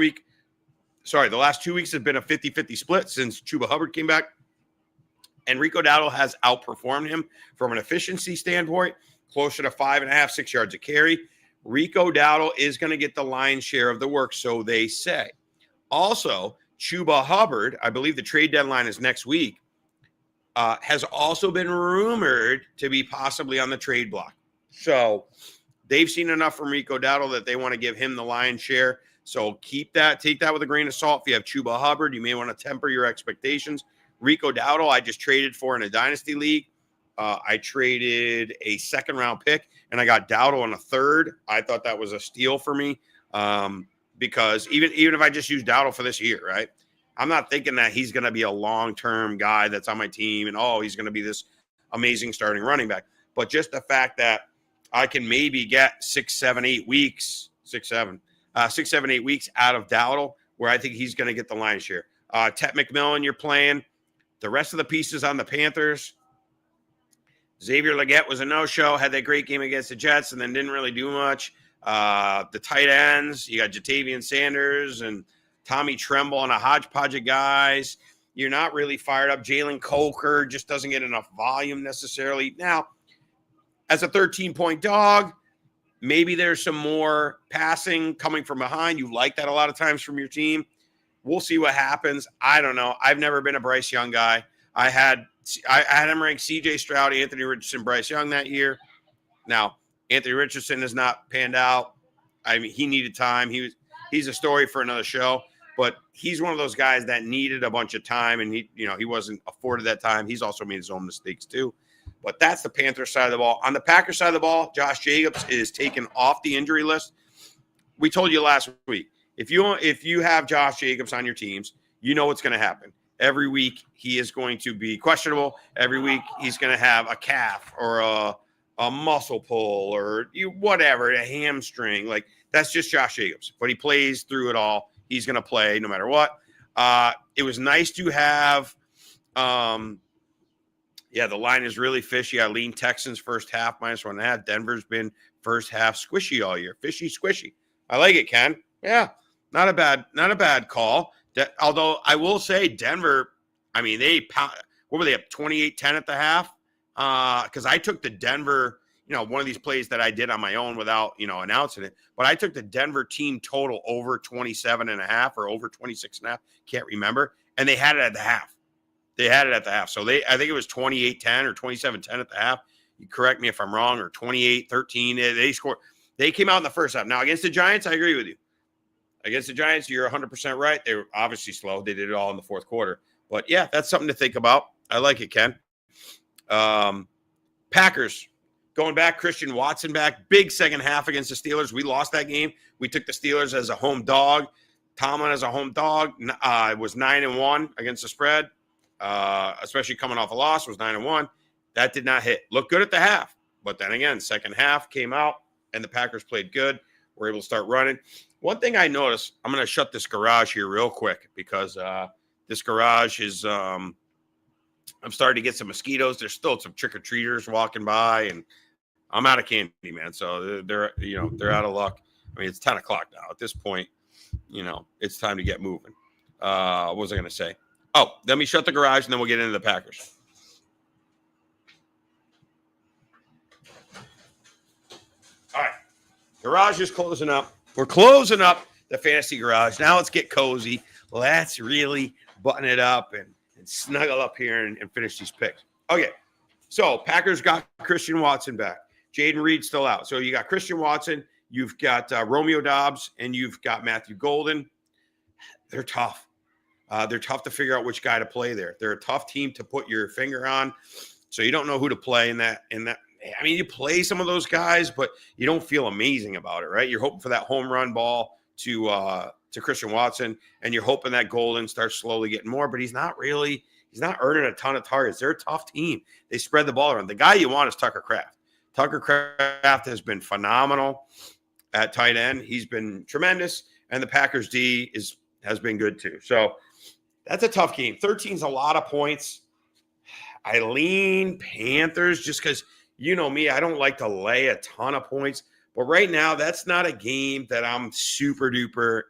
2 weeks have been a 50-50 split since Chuba Hubbard came back. And Rico Dowdle has outperformed him from an efficiency standpoint, closer to 5.5, 6 yards a carry. Rico Dowdle is going to get the lion's share of the work, so they say. Also, Chuba Hubbard, I believe the trade deadline is next week, has also been rumored to be possibly on the trade block. So they've seen enough from Rico Dowdle that they want to give him the lion's share. So take that with a grain of salt. If you have Chuba Hubbard, you may want to temper your expectations. Rico Dowdle, I just traded for in a dynasty league. I traded a second-round pick, and I got Dowdle in a third. I thought that was a steal for me because even if I just use Dowdle for this year, right, I'm not thinking that he's going to be a long-term guy that's on my team and, he's going to be this amazing starting running back. But just the fact that I can maybe get 6, 7, 8 weeks out of Dowdle where I think he's going to get the lion's share. Tet McMillan, you're playing. The rest of the pieces on the Panthers, Xavier Legette was a no-show, had that great game against the Jets, and then didn't really do much. The tight ends, you got Jatavian Sanders and Tommy Tremble and a hodgepodge of guys. You're not really fired up. Jalen Coker just doesn't get enough volume necessarily. Now, as a 13-point dog, maybe there's some more passing coming from behind. You like that a lot of times from your team. We'll see what happens. I don't know. I've never been a Bryce Young guy. I had him ranked C.J. Stroud, Anthony Richardson, Bryce Young that year. Now, Anthony Richardson has not panned out. I mean, he needed time. He's a story for another show, but he's one of those guys that needed a bunch of time, and he wasn't afforded that time. He's also made his own mistakes too. But that's the Panthers side of the ball. On the Packers side of the ball, Josh Jacobs is taken off the injury list. We told you last week, if you have Josh Jacobs on your teams, you know what's going to happen. Every week he is going to be questionable. Every week he's going to have a calf or a muscle pull or whatever, a hamstring. Like, that's just Josh Jacobs. But he plays through it all. He's going to play no matter what. It was nice to have the line is really fishy. I lean Texans first half -1.5. Denver's been first half squishy all year. Fishy, squishy. I like it, Ken. Yeah, not a bad call. Although I will say Denver, I mean, what were they up 28-10 at the half? Because I took the Denver, one of these plays that I did on my own without, announcing it. But I took the Denver team total over 27.5 or over 26.5. Can't remember. And they had it at the half. So I think it was 28-10 or 27-10 at the half. You correct me if I'm wrong, or 28-13. They scored. They came out in the first half. Now, against the Giants, I agree with you. Against the Giants, you're 100% right. They were obviously slow. They did it all in the fourth quarter. But, yeah, that's something to think about. I like it, Ken. Packers, going back, Christian Watson back. Big second half against the Steelers. We lost that game. We took the Steelers as a home dog. Tomlin as a home dog was 9-1 against the spread, especially coming off a loss, was 9-1. That did not hit. Looked good at the half. But then again, second half came out, and the Packers played good. Were able to start running. One thing I noticed, I'm going to shut this garage here real quick because this garage is I'm starting to get some mosquitoes. There's still some trick-or-treaters walking by, and I'm out of candy, man. So they're out of luck. I mean, it's 10 o'clock now. At this point, it's time to get moving. What was I going to say? Oh, let me shut the garage, and then we'll get into the Packers. All right. Garage is closing up. We're closing up the fantasy garage. Now let's get cozy. Let's really button it up and snuggle up here and finish these picks. Okay, so Packers got Christian Watson back. Jaden Reed's still out. So you got Christian Watson, you've got Romeo Doubs, and you've got Matthew Golden. They're tough. They're tough to figure out which guy to play there. They're a tough team to put your finger on. So you don't know who to play in that. I mean, you play some of those guys, but you don't feel amazing about it, right? You're hoping for that home run ball to Christian Watson, and you're hoping that Golden starts slowly getting more, but he's not earning a ton of targets. They're a tough team. They spread the ball around. The guy you want is Tucker Kraft. Tucker Kraft has been phenomenal at tight end. He's been tremendous, and the Packers D has been good too. So that's a tough game. 13 is a lot of points. I lean Panthers just because you know me, I don't like to lay a ton of points. But right now, that's not a game that I'm super duper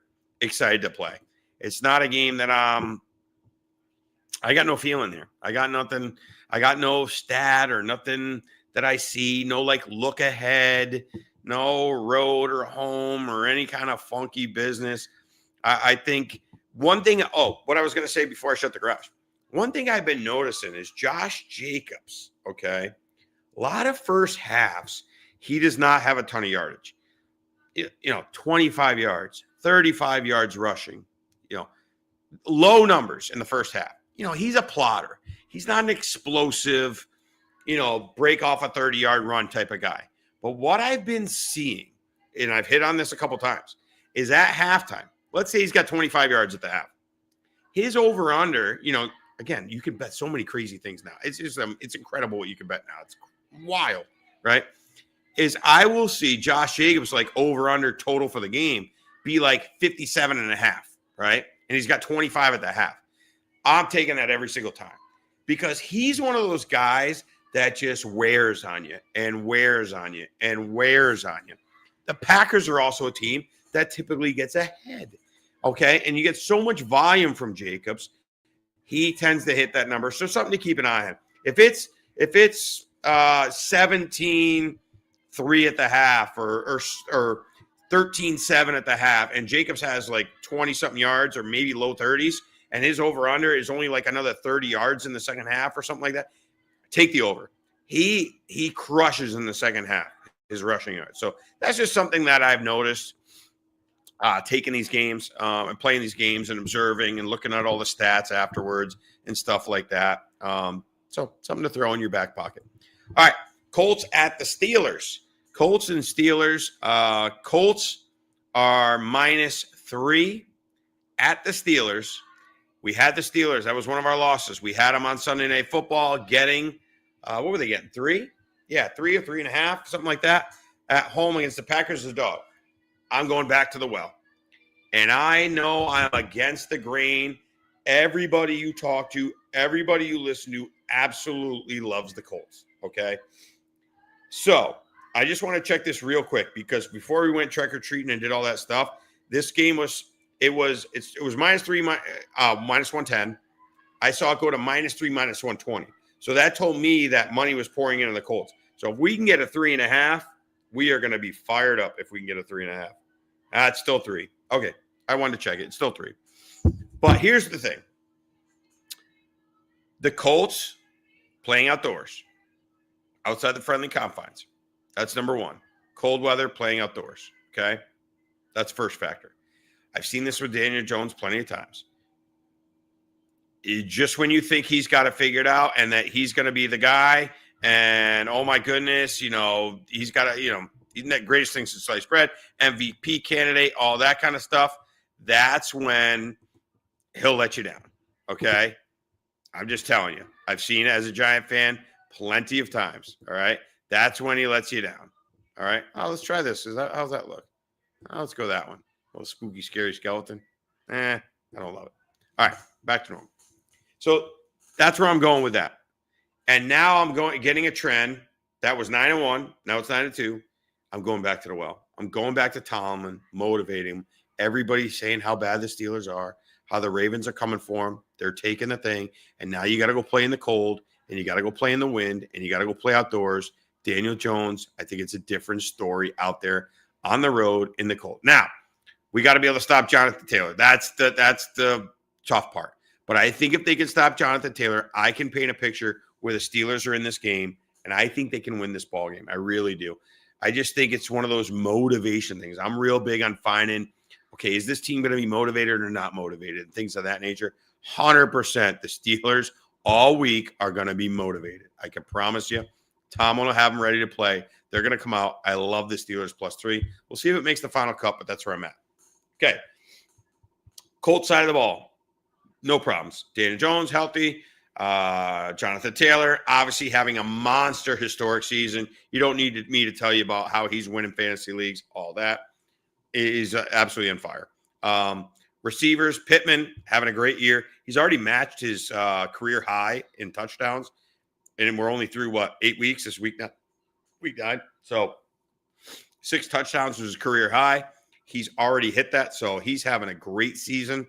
excited to play. It's not a game that I got no feeling there. I got nothing. I got no stat or nothing that I see. No like look ahead, no road or home or any kind of funky business. I think one thing. Oh, what I was going to say before I shut the garage. One thing I've been noticing is Josh Jacobs. Okay, a lot of first halves, he does not have a ton of yardage. 25 yards, 35 yards rushing. Low numbers in the first half. He's a plotter. He's not an explosive, break off a 30-yard run type of guy. But what I've been seeing, and I've hit on this a couple times, is at halftime. Let's say he's got 25 yards at the half. His over-under, again, you can bet so many crazy things now. It's just, it's incredible what you can bet now. It's wild, right? Is I will see Josh Jacobs like over-under total for the game be like 57.5, right? And he's got 25 at the half. I'm taking that every single time because he's one of those guys that just wears on you and wears on you and wears on you. The Packers are also a team that typically gets ahead, okay? And you get so much volume from Jacobs, he tends to hit that number. So something to keep an eye on. If it's 17-3 at the half or 13-7 at the half, and Jacobs has like 20-something yards or maybe low 30s, and his over-under is only like another 30 yards in the second half or something like that, take the over. He crushes in the second half, his rushing yards. So that's just something that I've noticed taking these games and playing these games and observing and looking at all the stats afterwards and stuff like that. So something to throw in your back pocket. All right, Colts at the Steelers. Colts and Steelers. Colts are -3 at the Steelers. We had the Steelers. That was one of our losses. We had them on Sunday Night Football getting, what were they getting? 3? Yeah, 3 or 3.5, something like that, at home against the Packers as a dog. I'm going back to the well. And I know I'm against the grain. Everybody you talk to, everybody you listen to absolutely loves the Colts, okay? So I just want to check this real quick because before we went trick-or-treating and did all that stuff, this game was -3, -110. I saw it go to -3, -120. So that told me that money was pouring into the Colts. So if we can get a 3.5, we are going to be fired up if we can get a 3.5. It's still 3. Okay. I wanted to check it. It's still 3. But here's the thing. The Colts playing outdoors, outside the friendly confines. That's number one. Cold weather, playing outdoors. Okay. That's first factor. I've seen this with Daniel Jones plenty of times. Just when you think he's got it figured out and that he's going to be the guy, and oh my goodness, he's got to, he's the greatest thing since sliced bread, MVP candidate, all that kind of stuff. That's when he'll let you down. Okay. I'm just telling you. I've seen it as a Giant fan plenty of times. All right. That's when he lets you down. All right. Oh, let's try this. How's that look? Oh, let's go that one. A little spooky, scary skeleton. I don't love it. All right. Back to normal. So that's where I'm going with that. And now I'm getting a trend that was 9-1. Now it's 9-2. I'm going back to the well. I'm going back to Tomlin, motivating him. Everybody's saying how bad the Steelers are, how the Ravens are coming for them. They're taking the thing. And now you got to go play in the cold, and you got to go play in the wind, and you got to go play outdoors. Daniel Jones, I think it's a different story out there on the road in the cold. Now, we got to be able to stop Jonathan Taylor. That's the tough part. But I think if they can stop Jonathan Taylor, I can paint a picture where the Steelers are in this game, and I think they can win this ball game. I really do. I just think it's one of those motivation things. I'm real big on finding, okay, is this team going to be motivated or not motivated? Things of that nature. 100% the Steelers all week are going to be motivated. I can promise you. Tom will have them ready to play. They're going to come out. I love the Steelers +3. We'll see if it makes the final cut, but that's where I'm at. Okay. Colts side of the ball. No problems. Daniel Jones, healthy. Jonathan Taylor, obviously having a monster historic season. You don't need me to tell you about how he's winning fantasy leagues. All that is absolutely on fire. Receivers, Pittman having a great year. He's already matched his career high in touchdowns. And we're only through, 8 weeks this week now? Week 9. So 6 touchdowns was his career high. He's already hit that, so he's having a great season.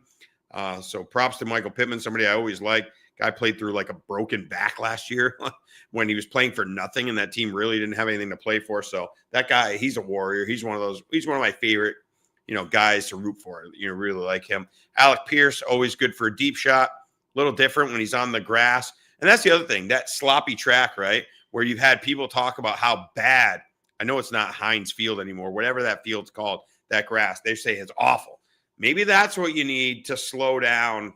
So props to Michael Pittman, somebody I always like. Guy played through like a broken back last year when he was playing for nothing, and that team really didn't have anything to play for. So that guy, he's a warrior. He's one of my favorite, guys to root for. Really like him. Alec Pierce, always good for a deep shot. A little different when he's on the grass. And that's the other thing, that sloppy track, right? Where you've had people talk about how bad, I know it's not Heinz Field anymore, whatever that field's called, that grass, they say it's awful. Maybe that's what you need to slow down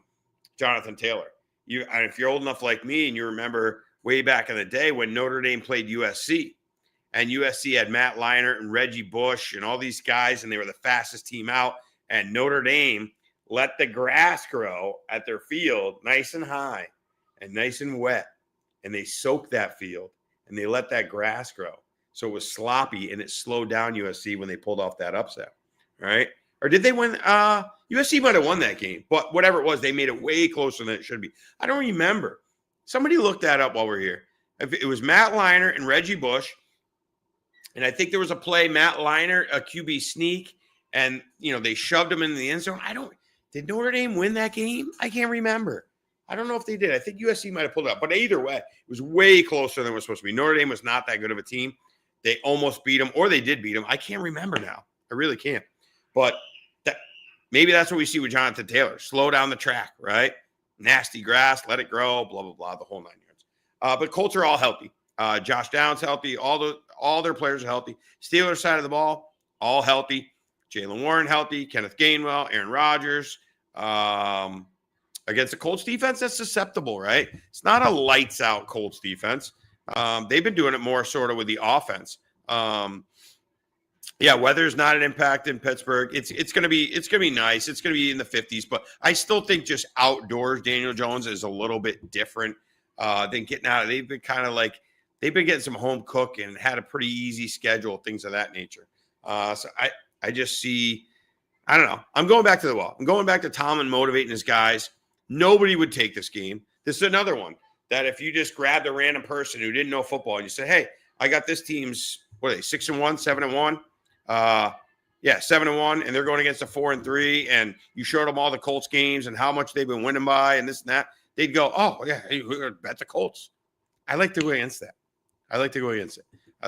Jonathan Taylor. If you're old enough like me and you remember way back in the day when Notre Dame played USC, and USC had Matt Leinart and Reggie Bush and all these guys, and they were the fastest team out, and Notre Dame let the grass grow at their field nice and high and nice and wet, and they soaked that field, and they let that grass grow. So it was sloppy, and it slowed down USC when they pulled off that upset, right? Or did they win? USC might have won that game, but whatever it was, they made it way closer than it should be. I don't remember. Somebody look that up while we're here. It was Matt Leinart and Reggie Bush, and I think there was a play, Matt Leinart, a QB sneak, and they shoved him into the end zone. Did Notre Dame win that game? I can't remember. I don't know if they did. I think USC might have pulled it up, but either way, it was way closer than it was supposed to be. Notre Dame was not that good of a team. They almost beat them, or they did beat them. I can't remember now. I really can't. But maybe that's what we see with Jonathan Taylor. Slow down the track, right? Nasty grass, let it grow, blah, blah, blah, the whole 9 yards. But Colts are all healthy. Josh Downs healthy. All their players are healthy. Steelers side of the ball, all healthy. Jaylen Warren healthy. Kenneth Gainwell, Aaron Rodgers. Against the Colts defense, that's susceptible, right? It's not a lights-out Colts defense. They've been doing it more sort of with the offense. Weather's not an impact in Pittsburgh. It's gonna be nice. It's gonna be in the 50s, but I still think just outdoors, Daniel Jones is a little bit different than getting out. They've been kind of like they've been getting some home cook and had a pretty easy schedule, things of that nature. So I just see, I don't know. I'm going back to the wall. I'm going back to Tomlin motivating his guys. Nobody would take this game. This is another one that if you just grabbed a random person who didn't know football and you say, hey, I got this team's, what are they, 6-1, 7-1? 7-1, and they're going against a 4-3, and you showed them all the Colts games and how much they've been winning by and this and that. They'd go, oh, yeah, bet the Colts. I like to go against that.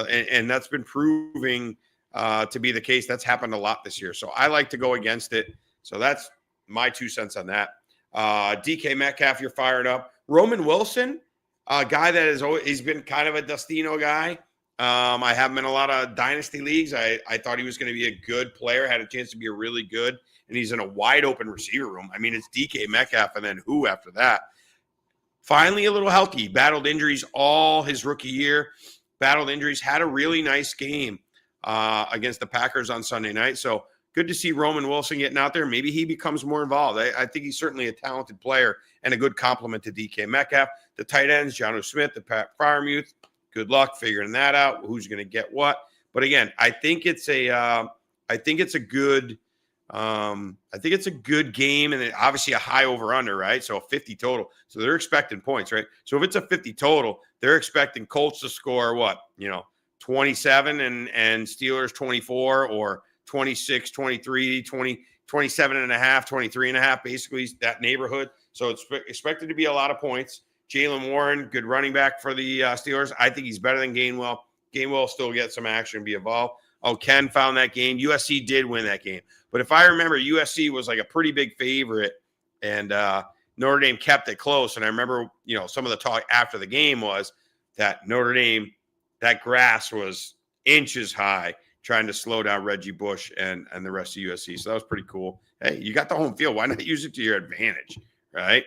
And that's been proving to be the case. That's happened a lot this year. So I like to go against it. So that's my 2 cents on that. DK Metcalf, you're fired up. Roman Wilson, a guy that he's been kind of a Dustino guy. I have him in a lot of dynasty leagues. I thought he was going to be a good player, had a chance to be a really good, and he's in a wide open receiver room. I mean, it's DK Metcalf and then who after that? Finally, a little healthy. Battled injuries all his rookie year. Battled injuries, had a really nice game against the Packers on Sunday night. So good to see Roman Wilson getting out there. Maybe he becomes more involved. I think he's certainly a talented player and a good compliment to DK Metcalf. The tight ends, Jonnu Smith, the Pat Freiermuth. Good luck figuring that out. Who's going to get what? But again, I think it's a good game, and obviously a high over under, right? So a 50 total. So they're expecting points, right? So if it's a 50 total, they're expecting Colts to score 27 and Steelers 24, or 26, 23, 20, 27 and a half, 23 and a half, basically that neighborhood. So it's expected to be a lot of points. Jaylen Warren, good running back for the Steelers. I think he's better than Gainwell. Gainwell will still get some action and be involved. Oh, Ken found that game. USC did win that game. But if I remember, USC was like a pretty big favorite, and Notre Dame kept it close. And I remember, some of the talk after the game was that Notre Dame, that grass was inches high, trying to slow down Reggie Bush and the rest of USC. So that was pretty cool. Hey, you got the home field. Why not use it to your advantage, right?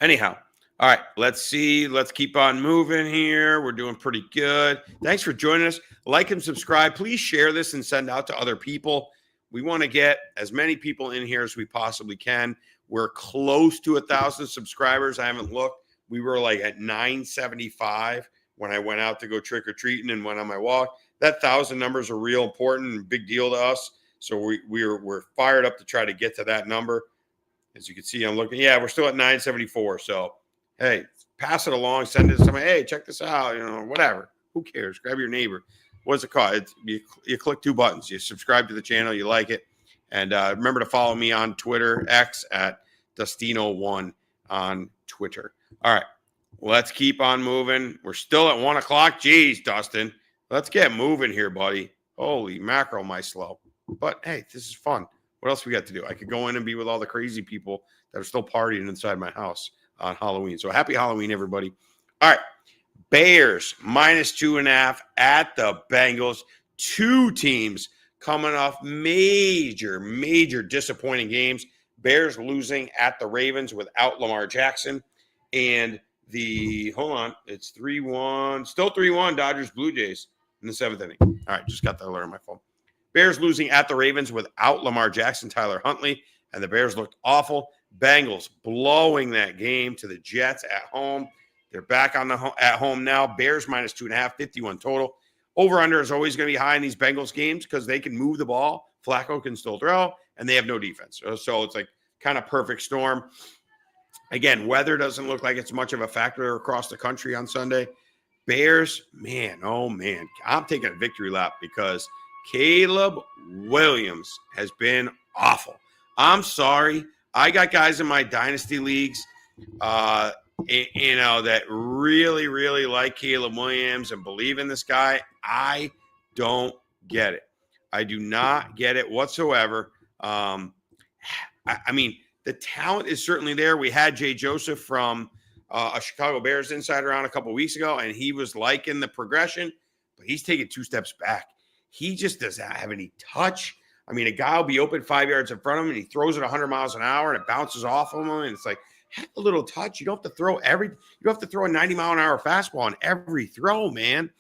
Anyhow, all right, let's see. Let's keep on moving here. We're doing pretty good. Thanks for joining us. Like and subscribe. Please share this and send out to other people. We want to get as many people in here as we possibly can. We're close to 1,000 subscribers. I haven't looked. We were like at 975 when I went out to go trick-or-treating and went on my walk. That 1,000 numbers are real important and big deal to us. So we're fired up to try to get to that number. As you can see, I'm looking. Yeah, we're still at 974. So, hey, pass it along, send it to somebody. Hey, check this out. Whatever. Who cares? Grab your neighbor. What's it called? You click 2 buttons. You subscribe to the channel. You like it. And remember to follow me on Twitter, X, at Dustino1 on Twitter. All right. Let's keep on moving. We're still at 1 o'clock. Jeez, Dustin. Let's get moving here, buddy. Holy mackerel, my slow. But, hey, this is fun. What else we got to do? I could go in and be with all the crazy people that are still partying inside my house on Halloween. So happy Halloween, everybody. All right. Bears -2.5 at the Bengals. 2 teams coming off major disappointing games. Bears losing at the Ravens without Lamar Jackson. And it's 3-1. Still 3-1, Dodgers Blue Jays in the 7th inning. All right, just got that alert on my phone. Bears losing at the Ravens without Lamar Jackson, Tyler Huntley, and the Bears looked awful. Bengals blowing that game to the Jets at home. They're back at home now. Bears -2.5, 51 total. Over-under is always going to be high in these Bengals games because they can move the ball. Flacco can still throw, and they have no defense. So it's like kind of perfect storm. Again, weather doesn't look like it's much of a factor across the country on Sunday. Bears, man, oh, man. I'm taking a victory lap because Caleb Williams has been awful. I'm sorry. I got guys in my dynasty leagues, that really like Caleb Williams and believe in this guy. I don't get it. I do not get it whatsoever. I mean, the talent is certainly there. We had Jay Joseph from a Chicago Bears insider on a couple of weeks ago, and he was liking the progression, but he's taking 2 steps back. He just does not have any touch. I mean, a guy will be open 5 yards in front of him, and he throws it 100 miles an hour, and it bounces off of him, and it's like, have a little touch. You don't have to throw a 90-mile-an-hour fastball on every throw, man.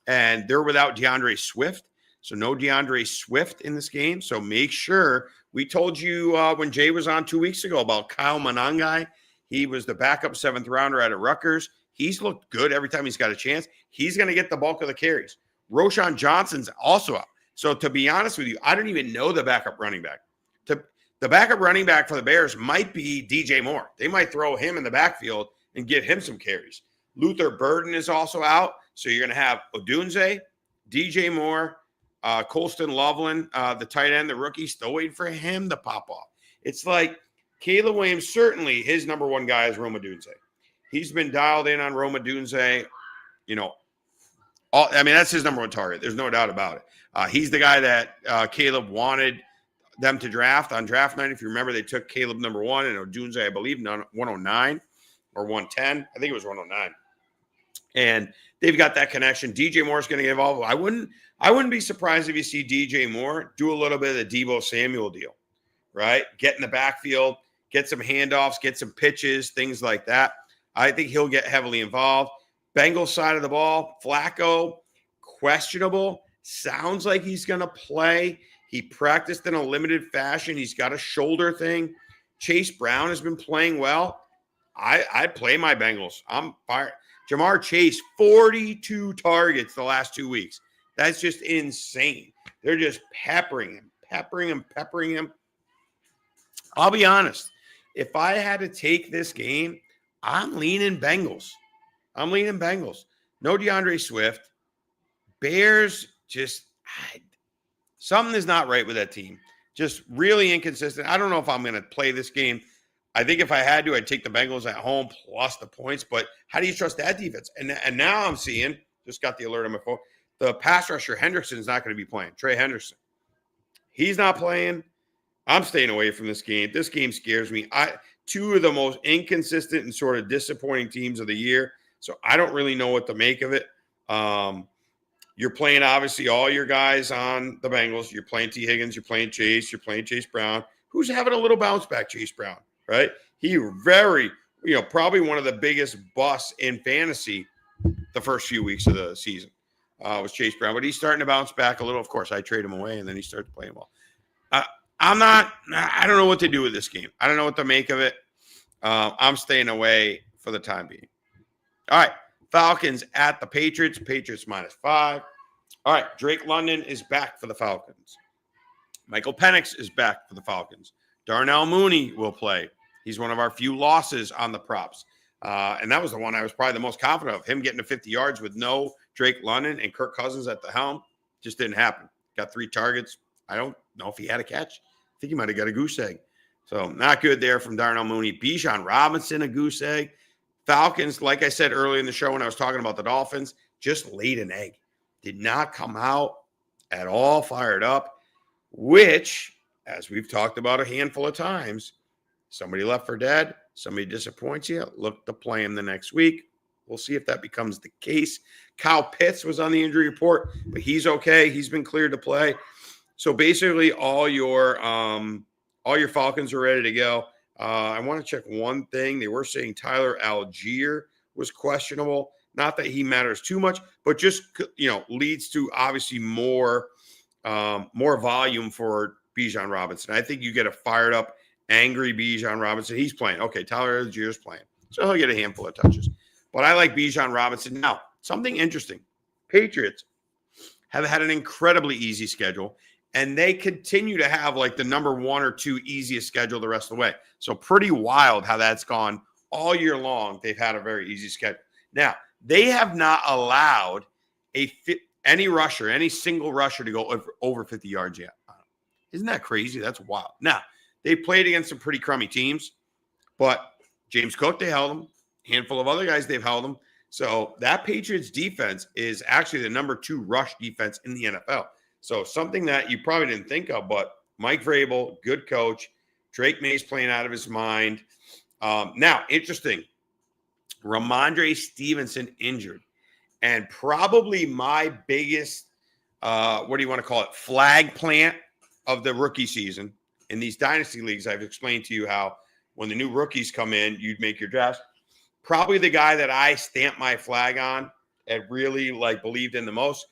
And they're without DeAndre Swift, so no DeAndre Swift in this game. So make sure. We told you when Jay was on 2 weeks ago about Kyle Monangai. He was the backup 7th rounder out of Rutgers. He's looked good every time he's got a chance. He's going to get the bulk of the carries. Roshan Johnson's also out. So to be honest with you, I don't even know the backup running back. The backup running back for the Bears might be DJ Moore. They might throw him in the backfield and give him some carries. Luther Burden is also out. So you're going to have Odunze, DJ Moore, Colston Loveland, the tight end, the rookie, still waiting for him to pop off. It's like Caleb Williams, certainly his number one guy is Rome Odunze. He's been dialed in on Rome Odunze. That's his number one target. There's no doubt about it. He's the guy that Caleb wanted them to draft on draft night. If you remember, they took Caleb number 1 and Odunze, I believe, 109 or 110. I think it was 109. And they've got that connection. DJ Moore's going to get involved. I wouldn't be surprised if you see DJ Moore do a little bit of the Deebo Samuel deal, right? Get in the backfield, get some handoffs, get some pitches, things like that. I think he'll get heavily involved. Bengals side of the ball, Flacco, questionable. Sounds like he's going to play. He practiced in a limited fashion. He's got a shoulder thing. Chase Brown has been playing well. I'd play my Bengals. I'm fired. Jamar Chase, 42 targets the last 2 weeks. That's just insane. They're just peppering him. I'll be honest. If I had to take this game, I'm leaning Bengals. No DeAndre Swift. Bears something is not right with that team. Just really inconsistent. I don't know if I'm going to play this game. I think if I had to, I'd take the Bengals at home plus the points. But how do you trust that defense? And now I'm seeing, just got the alert on my phone, the pass rusher Henderson is not going to be playing. Trey Henderson. He's not playing. I'm staying away from this game. This game scares me. Two of the most inconsistent and sort of disappointing teams of the year. So I don't really know what to make of it. You're playing, obviously, all your guys on the Bengals. You're playing T. Higgins. You're playing Chase. You're playing Chase Brown. Who's having a little bounce back, Chase Brown, right? He probably one of the biggest busts in fantasy the first few weeks of the season was Chase Brown. But he's starting to bounce back a little. Of course, I trade him away, and then he starts playing well. I don't know what to do with this game. I don't know what to make of it. I'm staying away for the time being. All right. Falcons at the Patriots. Patriots -5. All right. Drake London is back for the Falcons. Michael Penix is back for the Falcons. Darnell Mooney will play. He's one of our few losses on the props. And that was the one I was probably the most confident of. Him getting to 50 yards with no Drake London and Kirk Cousins at the helm just didn't happen. Got 3 targets. I don't know if he had a catch. I think he might have got a goose egg. So not good there from Darnell Mooney. Bijan Robinson, a goose egg. Falcons, like I said earlier in the show when I was talking about the Dolphins, just laid an egg. Did not come out at all fired up, which, as we've talked about a handful of times, somebody left for dead, somebody disappoints you, look to play him the next week. We'll see if that becomes the case. Kyle Pitts was on the injury report, but he's okay. He's been cleared to play. So basically all your Falcons are ready to go. I want to check one thing. They were saying Tyler Algier was questionable. Not that he matters too much, but just, leads to obviously more volume for Bijan Robinson. I think you get a fired up, angry Bijan Robinson. He's playing. Okay, Tyler Algier's playing. So he'll get a handful of touches. But I like Bijan Robinson. Now, something interesting. Patriots have had an incredibly easy schedule, and they continue to have like the number 1 or 2 easiest schedule the rest of the way. So pretty wild how that's gone all year long. They've had a very easy schedule. Now, they have not allowed any single rusher to go over 50 yards yet. Isn't that crazy? That's wild. Now, they played against some pretty crummy teams, but James Cook, they held him. Handful of other guys, they've held them. So that Patriots defense is actually the number 2 rush defense in the NFL. So something that you probably didn't think of, but Mike Vrabel, good coach. Drake May's playing out of his mind. Now, interesting. Ramondre Stevenson injured. And probably my biggest, flag plant of the rookie season. In these dynasty leagues, I've explained to you how when the new rookies come in, you'd make your draft. Probably the guy that I stamped my flag on and really believed in the most,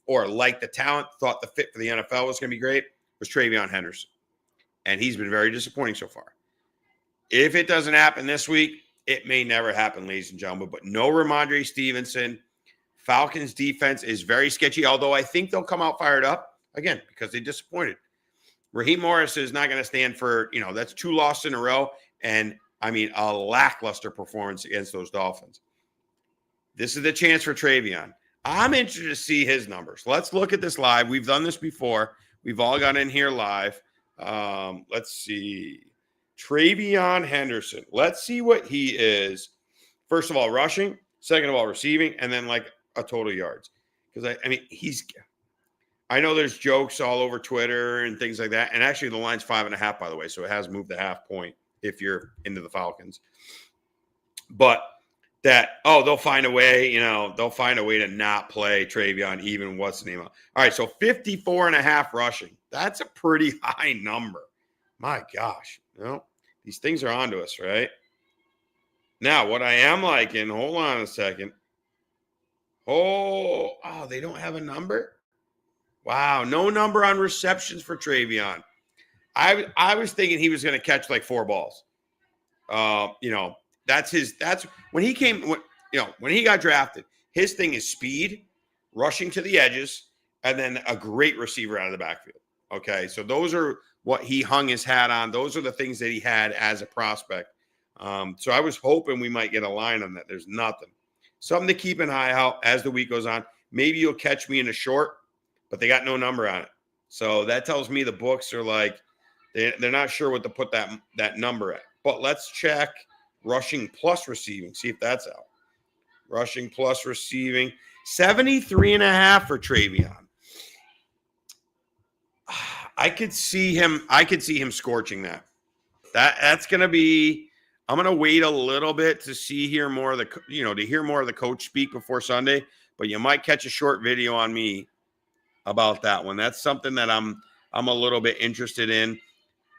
or liked the talent, thought the fit for the NFL was going to be great, was Travion Henderson. And he's been very disappointing so far. If it doesn't happen this week, it may never happen, ladies and gentlemen. But no Ramondre Stevenson. Falcons defense is very sketchy, although I think they'll come out fired up, again, because they disappointed. Raheem Morris is not going to stand for, that's 2 losses in a row. And, a lackluster performance against those Dolphins. This is the chance for Travion. I'm interested to see his numbers. Let's look at this live. We've done this before. We've all got in here live. Let's see. Travion Henderson. Let's see what he is. First of all, rushing. Second of all, receiving. And then a total yards. Because, I know there's jokes all over Twitter and things like that. And actually the line's 5.5, by the way. So it has moved a half point if you're into the Falcons. But they'll find a way, to not play Travion, even what's the name of. All right, so 54.5 rushing. That's a pretty high number. My gosh. These things are onto us, right? Now, what I am liking, hold on a second. Oh, they don't have a number? Wow, no number on receptions for Travion. I was thinking he was going to catch 4 balls. That's when he got drafted, his thing is speed, rushing to the edges, and then a great receiver out of the backfield. Okay. So those are what he hung his hat on. Those are the things that he had as a prospect. So I was hoping we might get a line on that. There's nothing. Something to keep an eye out as the week goes on. Maybe you'll catch me in a short, but they got no number on it. So that tells me the books are they're not sure what to put that number at. But let's check rushing plus receiving, see if that's out. Rushing plus receiving, 73.5 for Travion. I could see him scorching that. That's going to be, I'm going to wait a little bit to hear more of the coach speak before Sunday, but you might catch a short video on me about that one. That's something that I'm a little bit interested in.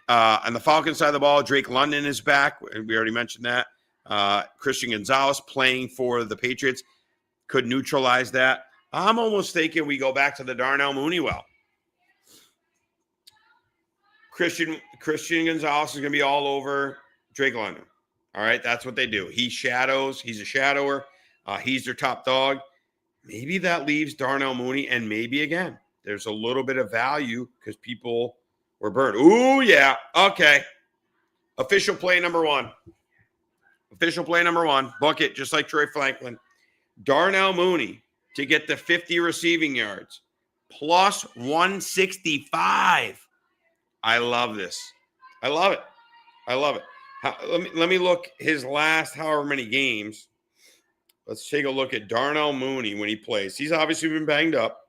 On the Falcons side of the ball, Drake London is back. We already mentioned that. Christian Gonzalez playing for the Patriots could neutralize that. I'm almost thinking we go back to the Darnell Mooney well. Christian Gonzalez is going to be all over Drake London. All right, that's what they do. He shadows. He's a shadower. He's their top dog. Maybe that leaves Darnell Mooney, and maybe, again, there's a little bit of value because people were burned. Ooh, yeah. Okay. Official play number 1. official play number 1. Book it, just like Troy Franklin. Darnell Mooney to get the 50 receiving yards. Plus 165. I love this. I love it. I love it. Let me look his last however many games. Let's take a look at Darnell Mooney when he plays. He's obviously been banged up.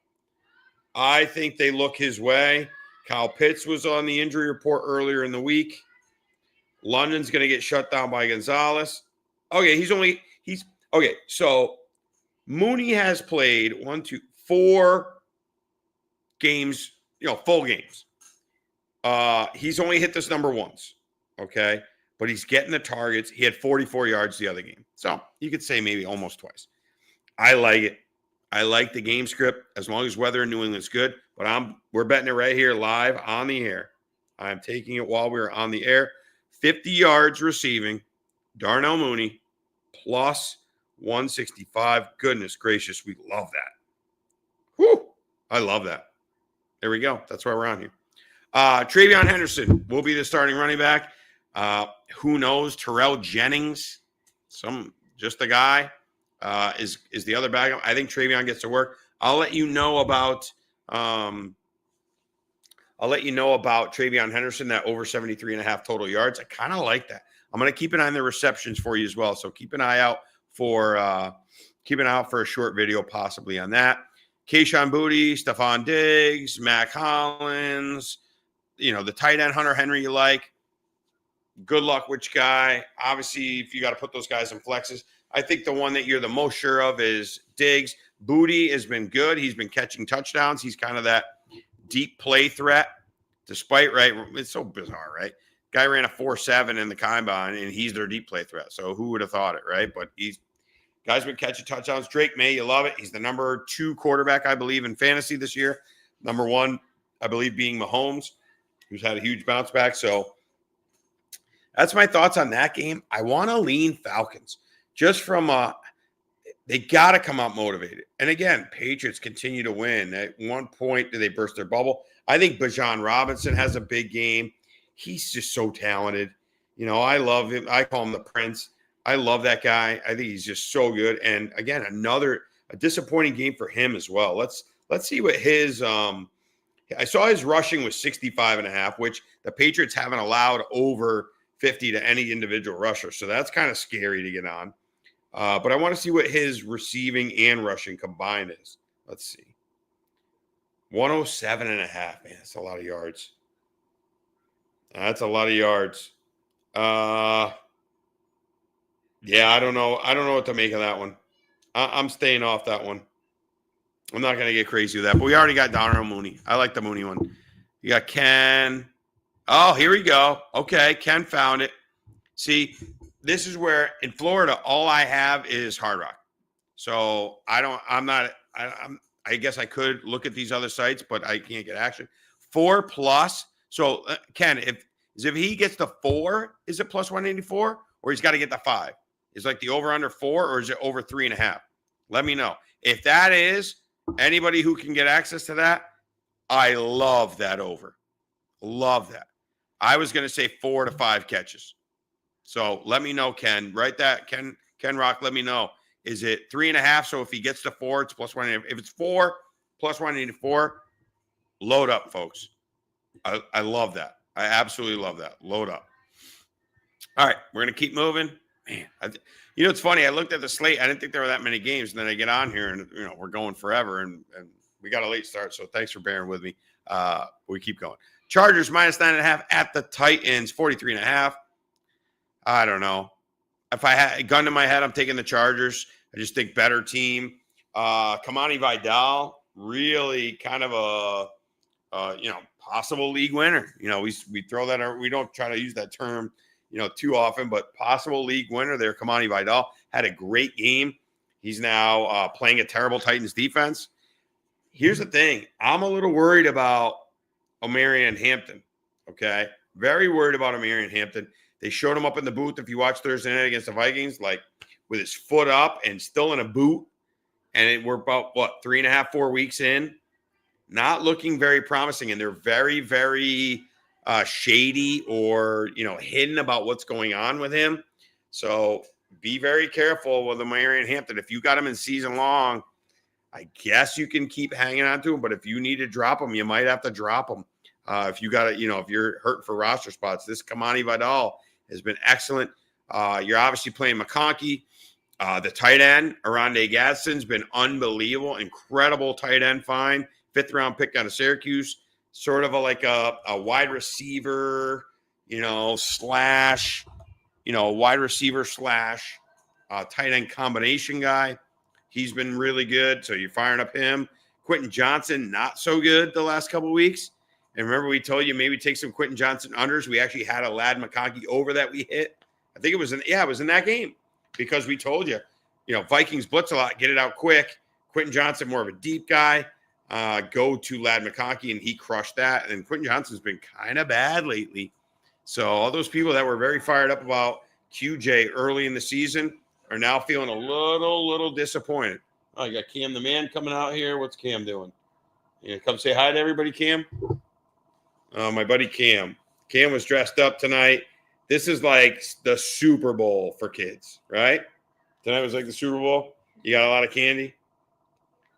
I think they look his way. Kyle Pitts was on the injury report earlier in the week. London's going to get shut down by Gonzalez. Okay, okay. So Mooney has played 4 games, full games. He's only hit this number once. Okay. But he's getting the targets. He had 44 yards the other game. So you could say maybe almost twice. I like it. I like the game script as long as weather in New England's good. But we're betting it right here live on the air. I'm taking it while we're on the air. 50 yards receiving. Darnell Mooney plus 165. Goodness gracious, we love that. Whew, I love that. There we go. That's why we're on here. Travion Henderson will be the starting running back. Who knows? Terrell Jennings, just a guy, is the other backup. I think Travion gets to work. I'll let you know about Travion Henderson, that over 73.5 total yards. I kind of like that. I'm going to keep an eye on the receptions for you as well. So keep an eye out for a short video possibly on that. Kayshon Boutte, Stephon Diggs, Mac Hollins, the tight end Hunter Henry you like. Good luck which guy. Obviously, if you got to put those guys in flexes, I think the one that you're the most sure of is Diggs. Boutte has been good. He's been catching touchdowns. He's kind of that deep play threat. Despite, right, it's so bizarre, right? Guy ran a 4.7 in the combine, and he's their deep play threat. So who would have thought it, right? But guys been catching touchdowns. Drake May, you love it. He's the number 2 quarterback, I believe, in fantasy this year. Number 1, I believe, being Mahomes, who's had a huge bounce back. So that's my thoughts on that game. I want to lean Falcons just from they got to come out motivated. And again, Patriots continue to win. At one point, do they burst their bubble? I think Bijan Robinson has a big game. He's just so talented. I love him. I call him the Prince. I love that guy. I think he's just so good. And again, a disappointing game for him as well. Let's see what his I saw his rushing was 65.5, which the Patriots haven't allowed over 50 to any individual rusher. So that's kind of scary to get on. But I want to see what his receiving and rushing combined is. Let's see. 107.5, man. That's a lot of yards. That's a lot of yards. Yeah, I don't know. I don't know what to make of that one. I'm staying off that one. I'm not going to get crazy with that. But we already got Darnell Mooney. I like the Mooney one. You got Ken. Oh, here we go. Okay, Ken found it. See, this is where in Florida, all I have is Hard Rock. So I guess I could look at these other sites, but I can't get action. 4+. So Ken, if he gets the 4, is it plus 184, or he's got to get the 5? Is like the over under 4, or is it over 3.5? Let me know. If that is anybody who can get access to that, I love that over. Love that. I was going to say 4 to 5 catches. So let me know, Ken. Write that. Ken Rock, let me know. Is it 3.5? So if he gets to 4, it's plus 1. If it's 4 plus 184, load up, folks. I love that. I absolutely love that. Load up. All right, we're going to keep moving. Man, it's funny. I looked at the slate. I didn't think there were that many games. And then I get on here and, we're going forever. And we got a late start. So thanks for bearing with me. We keep going. Chargers minus 9.5 at the Titans, 43.5. I don't know. If I had a gun to my head, I'm taking the Chargers. I just think better team. Kamani Vidal, really kind of a possible league winner. We throw that out. We don't try to use that term, too often, but possible league winner there. Kamani Vidal had a great game. He's now playing a terrible Titans defense. Here's the thing. I'm a little worried about Omarion Hampton. Okay. Very worried about Omarion Hampton. They showed him up in the booth. If you watch Thursday night against the Vikings, like with his foot up and still in a boot. And we're about 3.5, 4 weeks in, not looking very promising. And they're very, very shady or, hidden about what's going on with him. So be very careful with the Marion Hampton. If you got him in season long, I guess you can keep hanging on to him. But if you need to drop him, you might have to drop him. If you got to, if you're hurting for roster spots, this Kamani Vidal has been excellent. You're obviously playing McConkey. The tight end, Aronde Gadsden's been unbelievable. Incredible tight end find. 5th round pick out of Syracuse. Sort of like a wide receiver, slash tight end combination guy. He's been really good. So you're firing up him. Quentin Johnson, not so good the last couple of weeks. And remember, we told you maybe take some Quentin Johnson unders. We actually had a Lad McConkey over that we hit. I think it was in that game because we told you, Vikings blitz a lot, get it out quick. Quentin Johnson, more of a deep guy. Go to Lad McConkey, and he crushed that. And Quentin Johnson's been kind of bad lately. So all those people that were very fired up about QJ early in the season are now feeling a little disappointed. Oh, you got Cam the man coming out here. What's Cam doing? Come say hi to everybody, Cam. My buddy Cam. Cam was dressed up tonight. This is like the Super Bowl for kids, right? Tonight was like the Super Bowl. You got a lot of candy.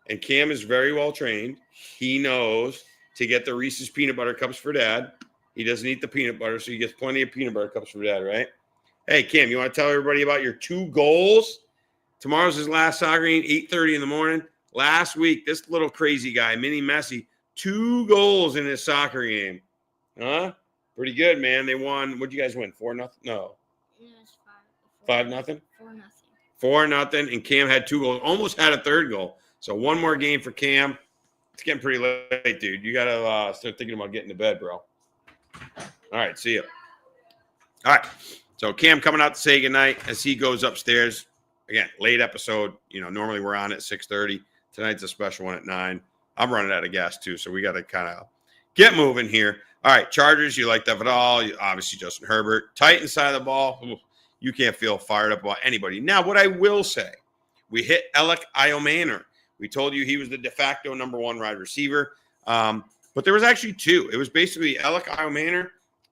And Cam is very well trained. He knows to get the Reese's peanut butter cups for Dad. He doesn't eat the peanut butter, so he gets plenty of peanut butter cups for Dad, right? Hey, Cam, you want to tell everybody about your 2 goals? Tomorrow's his last soccer game, 8:30 in the morning. Last week, this little crazy guy, Mini Messi, 2 goals in his soccer game. Huh? Pretty good, man. They won. What'd you guys win? 4-0? No. Yeah, it's 5-0. 5-0? 4-0. 4-0. And Cam had 2 goals. Almost had a 3rd goal. So one more game for Cam. It's getting pretty late, dude. You got to start thinking about getting to bed, bro. All right. See you. All right. So Cam coming out to say goodnight as he goes upstairs. Again, late episode. Normally we're on at 6:30. Tonight's a special one at 9. I'm running out of gas, too, so we got to kind of get moving here. All right, Chargers, you like that at all. Obviously, Justin Herbert. Titan side of the ball, you can't feel fired up about anybody. Now, what I will say, we hit Alec Iomanor. We told you he was the de facto number 1 wide receiver. But there was actually 2. It was basically Alec Iomanor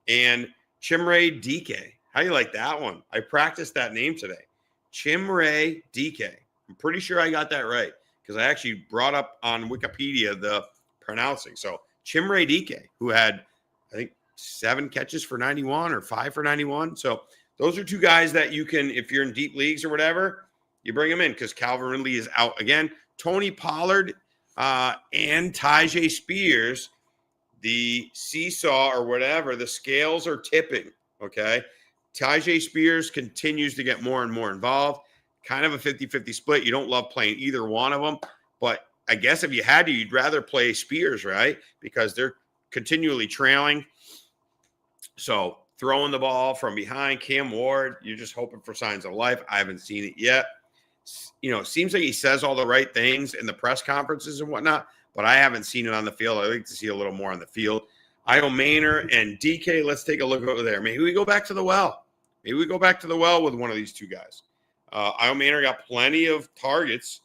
and Chimere Dike. How do you like that one? I practiced that name today. Chimere Dike. I'm pretty sure I got that right because I actually brought up on Wikipedia the pronouncing. So Chimere Dike, who had, I think, 7 catches for 91 or 5 for 91. So those are 2 guys that you can, if you're in deep leagues or whatever, you bring them in because Calvin Ridley is out again. Tony Pollard and Tyjae Spears, the seesaw or whatever, the scales are tipping, okay? Tyjae Spears continues to get more and more involved. Kind of a 50-50 split. You don't love playing either one of them, but I guess if you had to, you'd rather play Spears, right? Because they're continually trailing. So throwing the ball from behind, Cam Ward, you're just hoping for signs of life. I haven't seen it yet. It seems like he says all the right things in the press conferences and whatnot, but I haven't seen it on the field. I'd like to see a little more on the field. Iomanor and DK, let's take a look over there. Maybe we go back to the well. Maybe we go back to the well with one of these 2 guys. Iomanor got plenty of targets,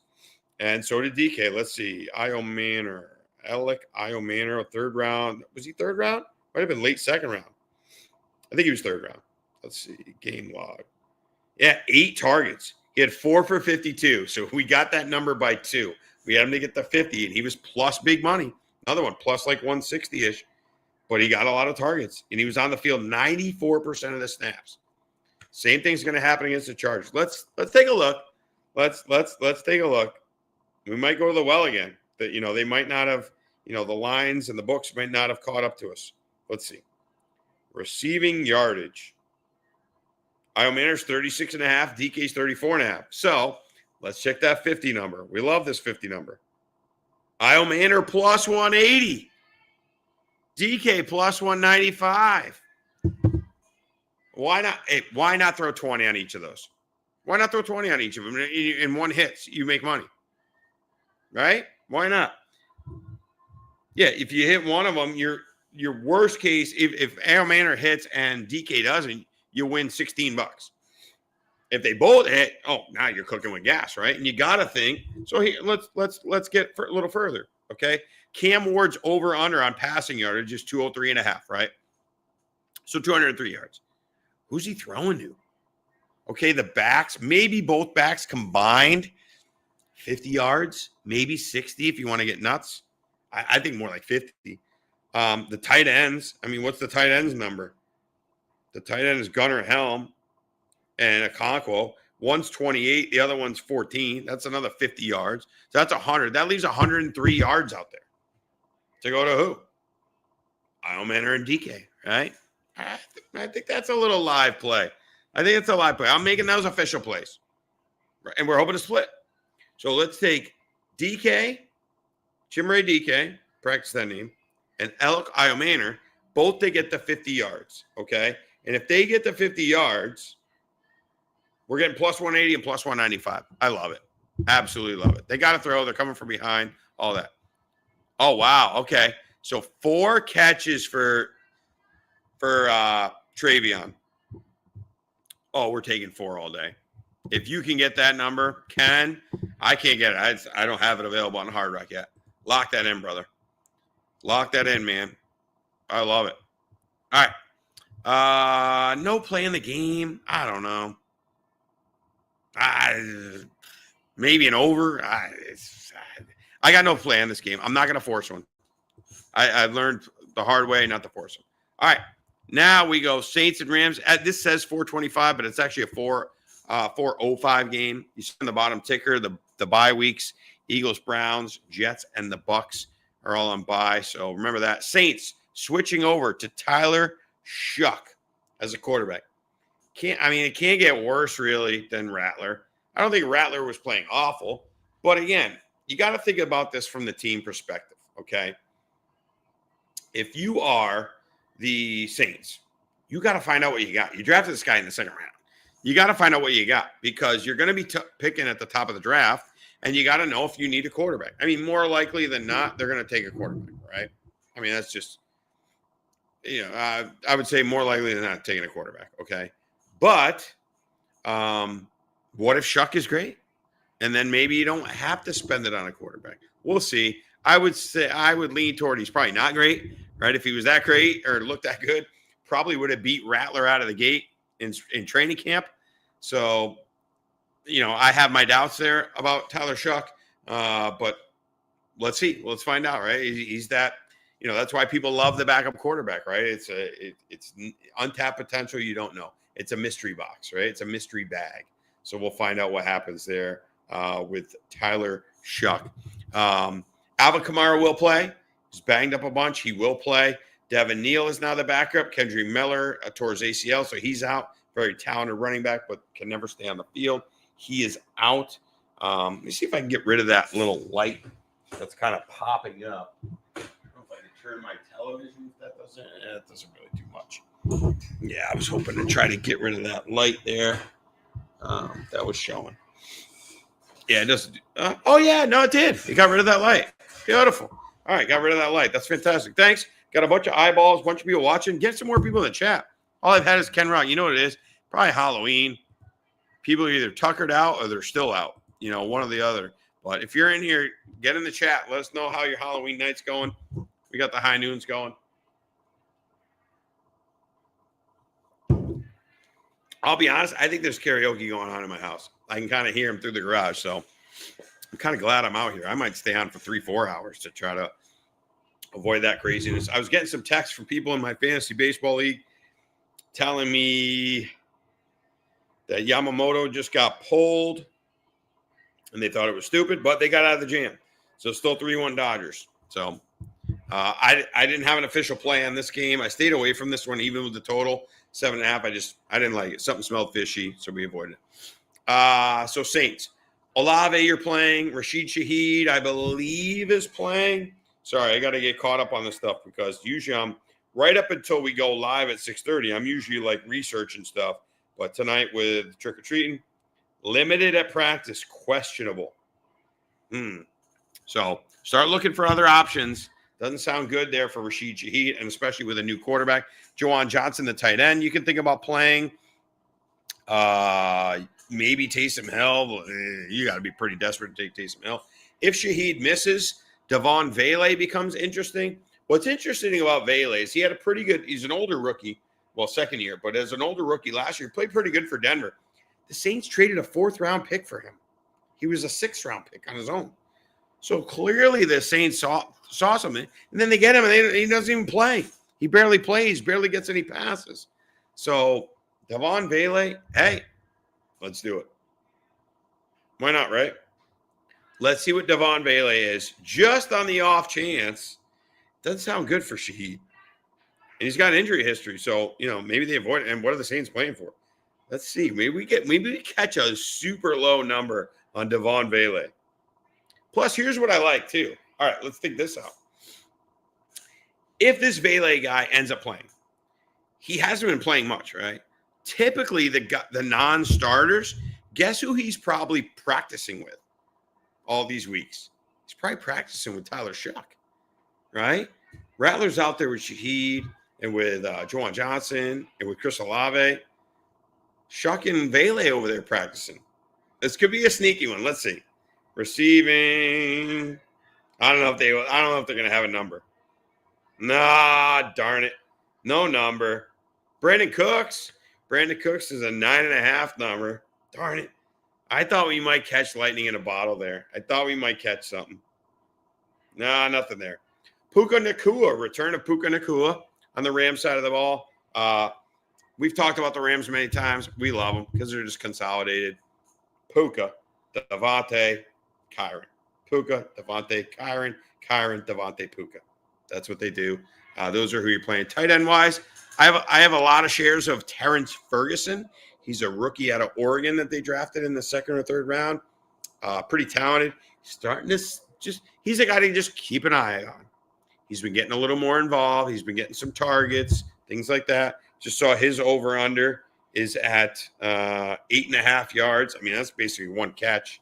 and so did DK. Let's see. Iomanor, Alec Iomanor, 3rd round. Was he 3rd round? Might have been late 2nd round. I think he was 3rd round. Let's see. Game log. Yeah, 8 targets. He had 4 for 52. So we got that number by 2. We had him to get the 50, and he was plus big money. Another one, plus like 160-ish. But he got a lot of targets, and he was on the field 94% of the snaps. Same thing's going to happen against the Chargers. Let's take a look. Let's take a look. We might go to the well again. That they might not have, the lines and the books might not have caught up to us. Let's see. Receiving yardage. Iomanor's 36.5, DK's 34.5. So let's check that 50 number. We love this 50 number. Iomanor plus 180. DK plus 195. Why not? Hey, why not throw 20 on each of those? Why not throw 20 on each of them? In one hit, you make money. Right? Why not? Yeah, if you hit one of them, your worst case, if Iomanor hits and DK doesn't, you win $16. If they both hit, now you're cooking with gas, right? And you got to think. So here, let's get a little further, okay? Cam Ward's over under on passing yardage is 203.5, right? So 203 yards. Who's he throwing to? Okay, the backs, maybe both backs combined, 50 yards, maybe 60 if you want to get nuts. I think more like 50. The tight ends, I mean, what's the tight ends number? The tight end is Gunnar Helm and Okonkwo. One's 28, the other one's 14. That's another 50 yards. So that's 100. That leaves 103 yards out there to go to who? Iomanner and DK, right? I think that's a little live play. I think it's a live play. I'm making those official plays. Right? And we're hoping to split. So let's take DK, Chimere DK, practice that name, and Alec Iomanner, both to get the 50 yards, okay? And if they get the 50 yards, we're getting plus 180 and plus 195. I love it. Absolutely love it. They got to throw. They're coming from behind, all that. Oh, wow. Okay. So 4 catches for Travion. Oh, we're taking 4 all day. If you can get that number, Ken, I can't get it. I don't have it available on Hard Rock yet. Lock that in, brother. Lock that in, man. I love it. All right. No play in the game. I don't know. Maybe an over. I got no play in this game. I'm not going to force one. I've learned the hard way not to force them. All right. Now we go Saints and Rams. This says 425, but it's actually a 405 game. You see on the bottom ticker, the bye weeks, Eagles, Browns, Jets, and the Bucks are all on bye. So remember that. Saints switching over to Tyler Shuck as a quarterback. It can't get worse really than Rattler. I don't think Rattler was playing awful. But again, you got to think about this from the team perspective, okay? If you are the Saints, you got to find out what you got. You drafted this guy in the second round. You got to find out what you got because you're going to be picking at the top of the draft, and you got to know if you need a quarterback. I mean, more likely than not, they're going to take a quarterback, right? I mean, that's just, I would say more likely than not taking a quarterback, okay? But what if Shuck is great? And then maybe you don't have to spend it on a quarterback. We'll see. I would lean toward he's probably not great, right? If he was that great or looked that good, probably would have beat Rattler out of the gate in training camp. So, I have my doubts there about Tyler Shuck, but let's see. Let's find out, right? He's that, that's why people love the backup quarterback, right? It's untapped potential you don't know. It's a mystery box, right? It's a mystery bag. So we'll find out what happens there with Tyler Shuck. Alvin Kamara will play. He's banged up a bunch. He will play. Devin Neal is now the backup. Kendry Miller tore his ACL, so he's out. Very talented running back, but can never stay on the field. He is out. Let me see if I can get rid of that little light that's kind of popping up. I don't know if I can turn my television. That doesn't really do much. Yeah, I was hoping to try to get rid of that light there. That was showing. Yeah, it doesn't. It did. It got rid of that light. Beautiful. All right, got rid of that light. That's fantastic. Thanks. Got a bunch of eyeballs, a bunch of people watching. Get some more people in the chat. All I've had is Ken Rock. You know what it is? Probably Halloween. People are either tuckered out or they're still out. One or the other. But if you're in here, get in the chat. Let us know how your Halloween night's going. We got the high noons going. I'll be honest. I think there's karaoke going on in my house. I can kind of hear them through the garage. So I'm kind of glad I'm out here. I might stay on for 3-4 hours to try to avoid that craziness. I was getting some texts from people in my fantasy baseball league telling me that Yamamoto just got pulled and they thought it was stupid, but they got out of the jam. So still 3-1 Dodgers. So I didn't have an official play on this game. I stayed away from this one, even with the total 7.5. I didn't like it. Something smelled fishy, so we avoided it. So Saints. Olave, you're playing. Rashid Shaheed, I believe, is playing. Sorry, I got to get caught up on this stuff because usually I'm right up until we go live at 6:30. I'm usually like researching stuff. But tonight with trick-or-treating, limited at practice, questionable. So start looking for other options. Doesn't sound good there for Rashid Shaheed, and especially with a new quarterback. Juwan Johnson, the tight end, you can think about playing. Maybe Taysom Hill. You got to be pretty desperate to take Taysom Hill. If Shaheed misses, Devon Vele becomes interesting. What's interesting about Vele is he had a pretty good – he's an older rookie. Well, second year, but as an older rookie last year, played pretty good for Denver. The Saints traded a 4th-round pick for him. He was a 6th-round pick on his own. So clearly the Saints saw something, and then they get him, and he doesn't even play. He barely plays, barely gets any passes. So Devon Vele, hey, let's do it. Why not, right? Let's see what Devon Vele is, just on the off chance. Doesn't sound good for Shaheed. And he's got an injury history, so maybe they avoid it. And what are the Saints playing for? Let's see. Maybe we catch a super low number on Devon Vele. Plus, here's what I like too. All right, let's think this out. If this Vele guy ends up playing, he hasn't been playing much, right? Typically, the non-starters, guess who he's probably practicing with all these weeks? He's probably practicing with Tyler Shuck, right? Rattler's out there with Shaheed and with Juwan Johnson and with Chris Olave. Shuck and Vele over there practicing. This could be a sneaky one. Let's see. Receiving. I don't know if they're going to have a number. Nah, darn it. No number. Brandon Cooks is a 9.5 number. Darn it. I thought we might catch lightning in a bottle there. I thought we might catch something. Nah, nothing there. Puka Nacua, return of Puka Nacua on the Rams side of the ball. We've talked about the Rams many times. We love them because they're just consolidated. Puka, Devontae, Kyron. Puka, Devontae, Kyron, Devontae, Puka. That's what they do. Those are who you're playing. Tight end wise, I have a lot of shares of Terrence Ferguson. He's a rookie out of Oregon that they drafted in the 2nd or 3rd round. Pretty talented. He's a guy to just keep an eye on. He's been getting a little more involved. He's been getting some targets, things like that. Just saw his over-under is at 8.5 yards. I mean, that's basically one catch.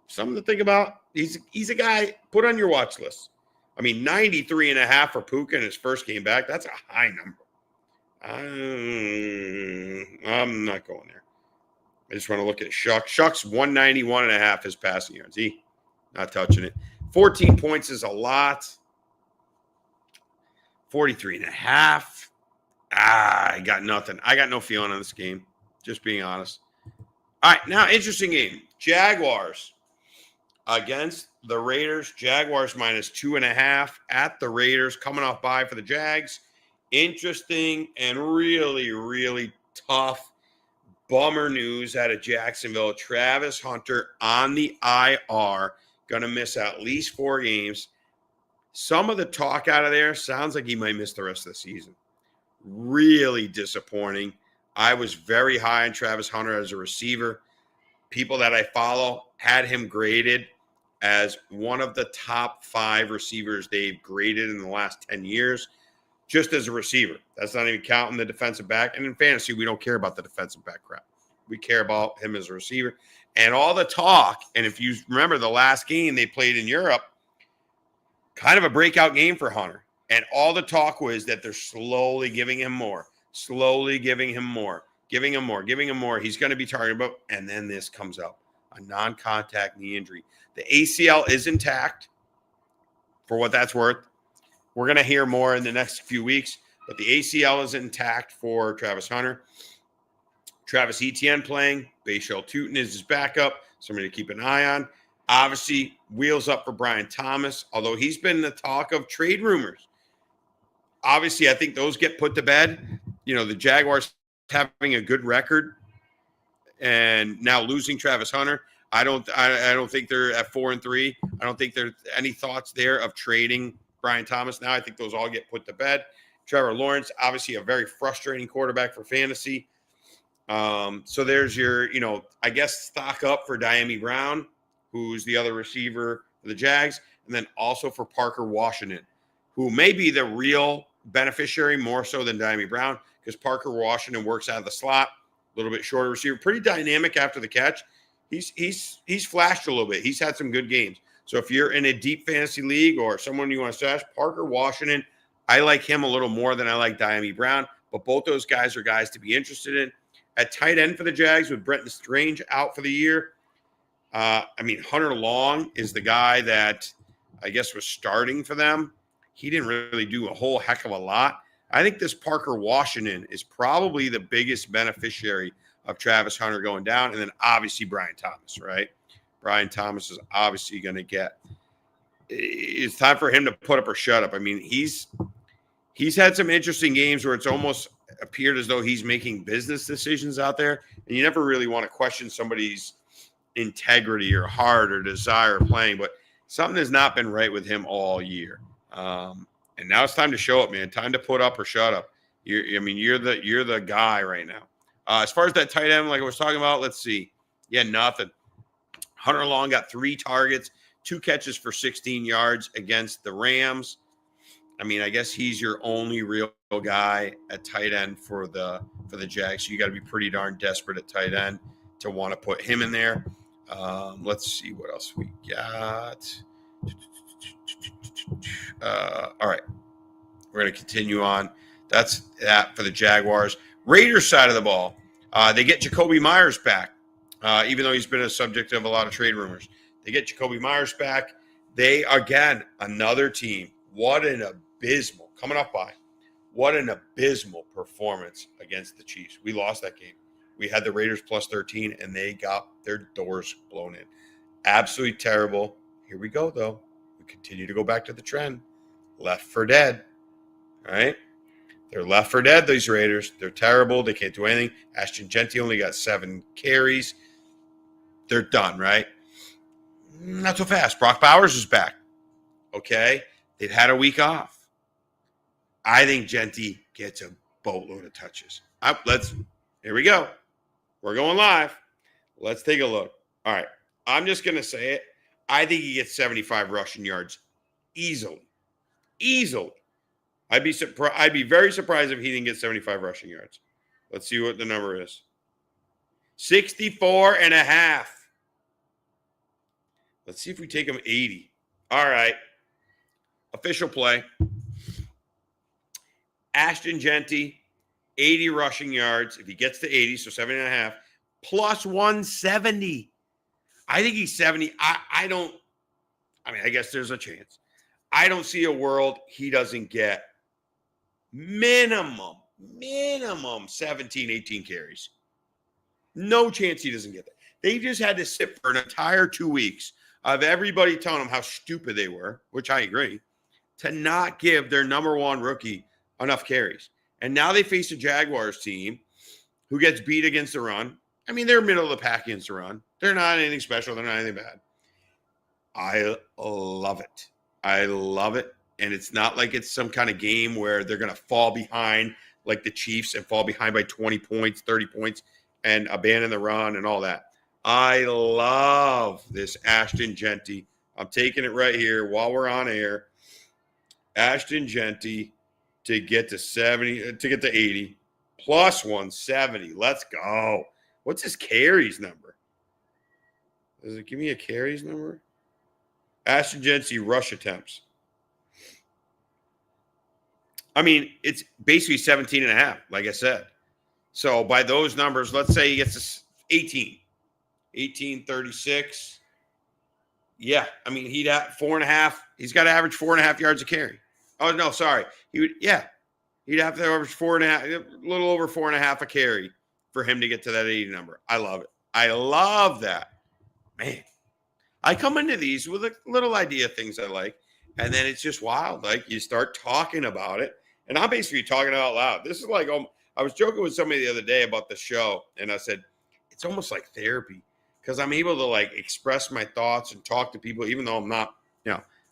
Something to think about. He's a guy, put on your watch list. I mean, 93.5 for Puka in his first game back. That's a high number. I'm not going there. I just want to look at Shuck. Shuck's 191.5 his passing yards. Not touching it. 14 points is a lot. 43.5. I got nothing. I got no feeling on this game. Just being honest. All right, now interesting game. Jaguars against the Raiders. Jaguars -2.5 at the Raiders. Coming off bye for the Jags. Interesting and really, really tough bummer news out of Jacksonville. Travis Hunter on the IR. Going to miss at least 4 games. Some of the talk out of there sounds like he might miss the rest of the season. Really disappointing. I was very high on Travis Hunter as a receiver. People that I follow had him graded as one of the top 5 receivers they've graded in the last 10 years, just as a receiver. That's not even counting the defensive back. And in fantasy, we don't care about the defensive back crap. We care about him as a receiver. And all the talk, and if you remember the last game they played in Europe, kind of a breakout game for Hunter. And all the talk was that they're slowly giving him more, He's going to be targeted. And then this comes up, a non-contact knee injury. The ACL is intact, for what that's worth. We're going to hear more in the next few weeks, but the ACL is intact for Travis Hunter. Travis Etienne playing. Bashal Tutin is his backup, somebody to keep an eye on. Obviously, wheels up for Brian Thomas, although he's been the talk of trade rumors. Obviously, I think those get put to bed. The Jaguars having a good record and now losing Travis Hunter. I don't think they're at 4-3. I don't think there's any thoughts there of trading Brian Thomas now. I think those all get put to bed. Trevor Lawrence, obviously a very frustrating quarterback for fantasy. So there's your, I guess stock up for Diami Brown, who's the other receiver for the Jags, and then also for Parker Washington, who may be the real beneficiary more so than Diami Brown, because Parker Washington works out of the slot, a little bit shorter receiver, pretty dynamic after the catch. He's flashed a little bit. He's had some good games. So if you're in a deep fantasy league or someone you want to stash, Parker Washington, I like him a little more than I like Diami Brown, but both those guys are guys to be interested in. At tight end for the Jags with Brenton Strange out for the year. Hunter Long is the guy that I guess was starting for them. He didn't really do a whole heck of a lot. I think this Parker Washington is probably the biggest beneficiary of Travis Hunter going down, and then obviously Brian Thomas, right? Brian Thomas is obviously going to get – it's time for him to put up or shut up. I mean, he's had some interesting games where it's almost appeared as though he's making business decisions out there, and you never really want to question somebody's integrity or heart or desire of playing, but something has not been right with him all year. And now it's time to show up, man. Time to put up or shut up. You're the guy right now. As far as that tight end, like I was talking about, let's see. Yeah, nothing. Hunter Long got 3 targets, 2 catches for 16 yards against the Rams. I mean, I guess he's your only real guy at tight end for the Jags. So you got to be pretty darn desperate at tight end to want to put him in there. Let's see what else we got. All right. We're going to continue on. That's that for the Jaguars. Raiders side of the ball. They get Jacoby Myers back, even though he's been a subject of a lot of trade rumors. They get Jacoby Myers back. They, again, another team. What an abysmal performance against the Chiefs. We lost that game. We had the Raiders plus 13, and they got their doors blown in. Absolutely terrible. Here we go, though. We continue to go back to the trend. Left for dead. All right? They're left for dead, these Raiders. They're terrible. They can't do anything. Ashton Genty only got 7 carries. They're done, right? Not so fast. Brock Bowers is back. Okay? They've had a week off. I think Genty gets a boatload of touches. Here we go. We're going live. Let's take a look. All right. I'm just going to say it. I think he gets 75 rushing yards easily. Easily. I'd be very surprised if he didn't get 75 rushing yards. Let's see what the number is. 64 and a half. Let's see if we take him 80. All right. Official play. Ashton Genty, 80 rushing yards. If he gets to 80, so 7.5, plus 170. I think he's 70. I guess there's a chance. I don't see a world he doesn't get minimum 17, 18 carries. No chance he doesn't get that. They just had to sit for an entire 2 weeks of everybody telling them how stupid they were, which I agree, to not give their number 1 rookie enough carries. And now they face a Jaguars team who gets beat against the run. I mean, they're middle of the pack against the run. They're not anything special. They're not anything bad. I love it. I love it. And it's not like it's some kind of game where they're going to fall behind like the Chiefs and fall behind by 20 points, 30 points, and abandon the run and all that. I love this Ashton Genty. I'm taking it right here while we're on air. Ashton Genty to get to 70, to get to 80, plus 170. Let's go. What's his carries number? Does it give me a carries number? Ashton Genty rush attempts. I mean, it's basically 17 and a half, like I said. So by those numbers, let's say he gets to 18, 36. Yeah, I mean, he'd have 4.5. He's got to average 4.5 yards a carry. Oh, no, sorry. He'd have to average 4.5, a little over 4.5 a carry for him to get to that 80 number. I love it. I love that. Man, I come into these with a little idea of things I like, and then it's just wild. Like, you start talking about it, and I'm basically talking out loud. This is like, I was joking with somebody the other day about the show, and I said, it's almost like therapy because I'm able to, like, express my thoughts and talk to people, even though I'm not,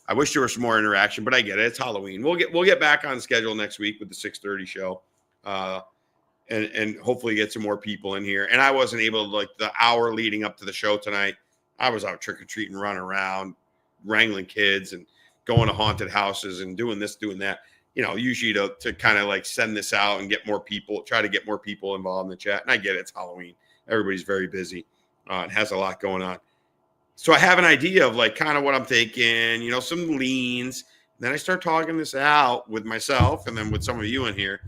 I wish there was some more interaction, but I get it. It's Halloween. We'll get back on schedule next week with the 6:30 show, and hopefully get some more people in here. And I wasn't able to, like, the hour leading up to the show tonight, I was out trick-or-treating, running around, wrangling kids and going to haunted houses and doing this, doing that, usually to kind of like send this out and get more people, try to get more people involved in the chat. And I get it. It's Halloween. Everybody's very busy and has a lot going on. So I have an idea of like kind of what I'm thinking, some leans. Then I start talking this out with myself and then with some of you in here.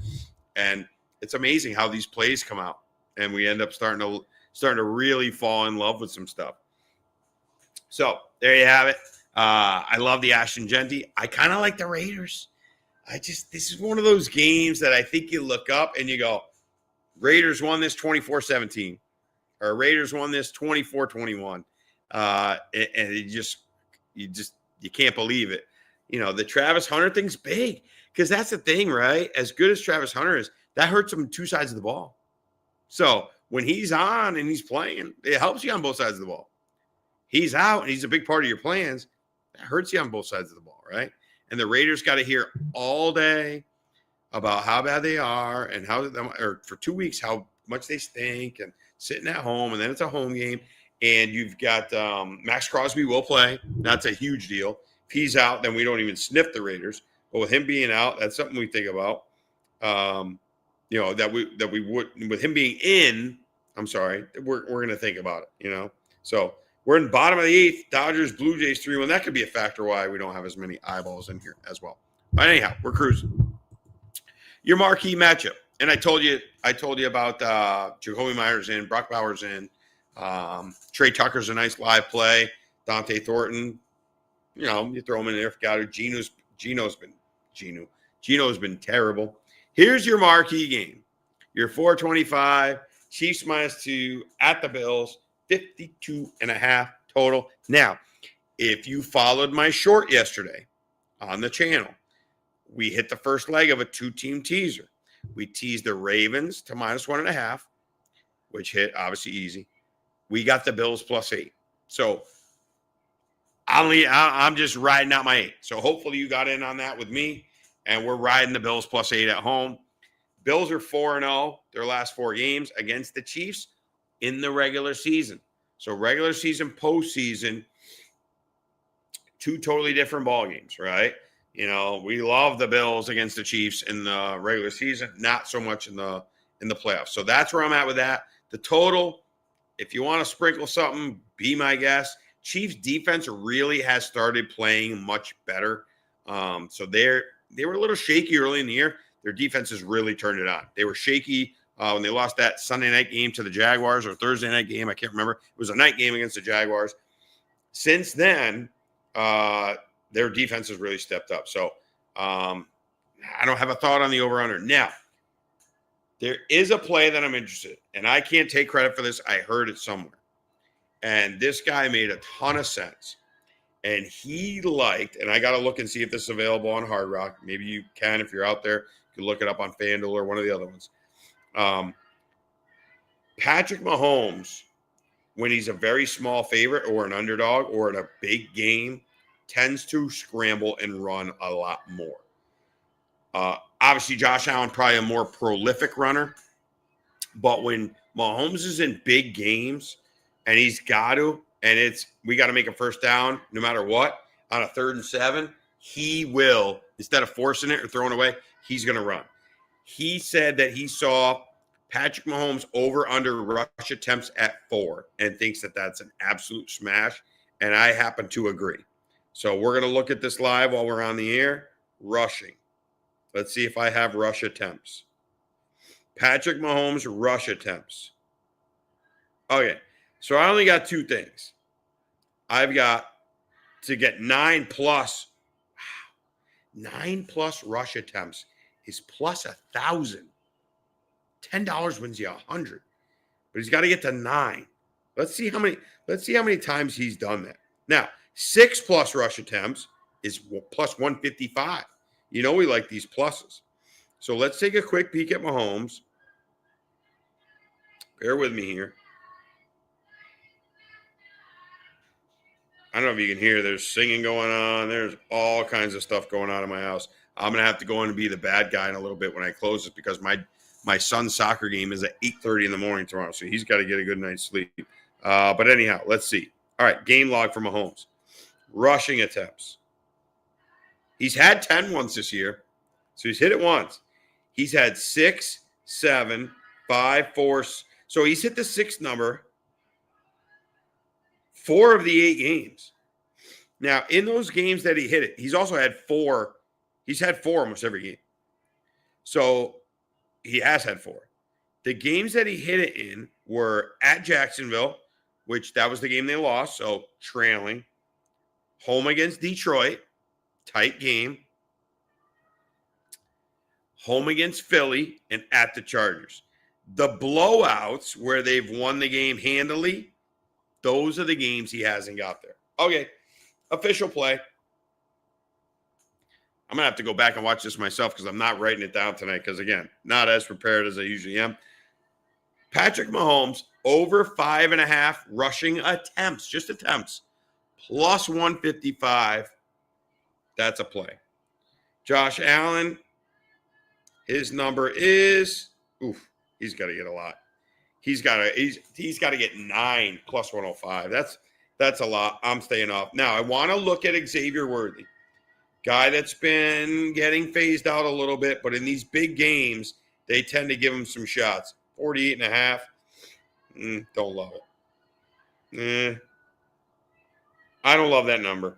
And it's amazing how these plays come out. And we end up starting to really fall in love with some stuff. So there you have it. I love the Ashton Genty. I kind of like the Raiders. This is one of those games that I think you look up and you go, Raiders won this 24-17. Or Raiders won this 24-21. And you can't believe it. You know, the Travis Hunter thing's big because that's the thing, right? As good as Travis Hunter is, that hurts him on two sides of the ball. So when he's on and he's playing, it helps you on both sides of the ball. He's out and he's a big part of your plans. That hurts you on both sides of the ball, right? And the Raiders got to hear all day about how bad they are and or for 2 weeks, how much they stink and sitting at home. And then it's a home game. And you've got Max Crosby will play. That's a huge deal. If he's out, then we don't even sniff the Raiders. But with him being out, that's something we think about. You know, that we would, with him being in, we're going to think about it, you know. So we're in the bottom of the 8th. Dodgers, Blue Jays 3-1. That could be a factor why we don't have as many eyeballs in here as well. But anyhow, we're cruising. Your marquee matchup. And I told you about Jacoby Myers in, Brock Bowers in. Trey Tucker's a nice live play. Dante Thornton, you know, you throw him in there. Forgot who. Geno's been terrible. Here's your marquee game. Your 425, Chiefs -2 at the Bills, 52.5 total. Now, if you followed my short yesterday on the channel, we hit the first leg of a 2-team teaser. We teased the Ravens to -1.5, which hit obviously easy. We got the Bills +8. So I'm just riding out my 8. So hopefully you got in on that with me, and we're riding the Bills +8 at home. Bills are 4-0 their last 4 games against the Chiefs in the regular season. So regular season, postseason, 2 totally different ball games, right? You know, we love the Bills against the Chiefs in the regular season, not so much in the playoffs. So that's where I'm at with that. The total, if you want to sprinkle something, be my guest. Chiefs defense really has started playing much better. So they were a little shaky early in the year. Their defense has really turned it on. They were shaky when they lost that Sunday night game to the Jaguars, or Thursday night game. I can't remember. It was a night game against the Jaguars. Since then, their defense has really stepped up. So I don't have a thought on the over-under. Now, there is a play that I'm interested in, and I can't take credit for this. I heard it somewhere. And this guy made a ton of sense. And he liked, and I got to look and see if this is available on Hard Rock. Maybe you can if you're out there. You can look it up on FanDuel or one of the other ones. Patrick Mahomes, when he's a very small favorite or an underdog or in a big game, tends to scramble and run a lot more. Obviously, Josh Allen probably a more prolific runner. But when Mahomes is in big games and he's got to, and we got to make a first down no matter what, on a 3rd and 7, he will, instead of forcing it or throwing away, he's going to run. He said that he saw Patrick Mahomes over-under rush attempts at 4 and thinks that that's an absolute smash, and I happen to agree. So we're going to look at this live while we're on the air. Rushing. Let's see if I have rush attempts. Patrick Mahomes rush attempts. Okay, so I only got 2 things. I've got to get 9+. Wow. 9+ rush attempts is plus 1,000. $10 wins you 100. But he's got to get to 9. Let's see how many times he's done that. Now, 6+ rush attempts is plus 155. You know we like these pluses. So let's take a quick peek at Mahomes. Bear with me here. I don't know if you can hear. There's singing going on. There's all kinds of stuff going on in my house. I'm going to have to go in and be the bad guy in a little bit when I close this because my son's soccer game is at 8:30 in the morning tomorrow, so he's got to get a good night's sleep. But anyhow, let's see. All right, game log for Mahomes. Rushing attempts. He's had 10 once this year, so he's hit it once. He's had 6, 7, 5, 4. So he's hit the 6 number 4 of the 8 games. Now, in those games that he hit it, he's also had 4. He's had 4 almost every game. So he has had 4. The games that he hit it in were at Jacksonville, which that was the game they lost, so trailing. Home against Detroit, tight game. Home against Philly, and at the Chargers. The blowouts where they've won the game handily, those are the games he hasn't got there. Okay, official play. I'm going to have to go back and watch this myself because I'm not writing it down tonight because, again, not as prepared as I usually am. Patrick Mahomes, over 5.5 rushing attempts, just attempts, plus 155. That's a play. Josh Allen, his number is, he's got to get a lot. He's got to get 9 plus 105. That's a lot. I'm staying off. Now, I want to look at Xavier Worthy, guy that's been getting phased out a little bit, but in these big games, they tend to give him some shots. 48.5. Don't love it. I don't love that number.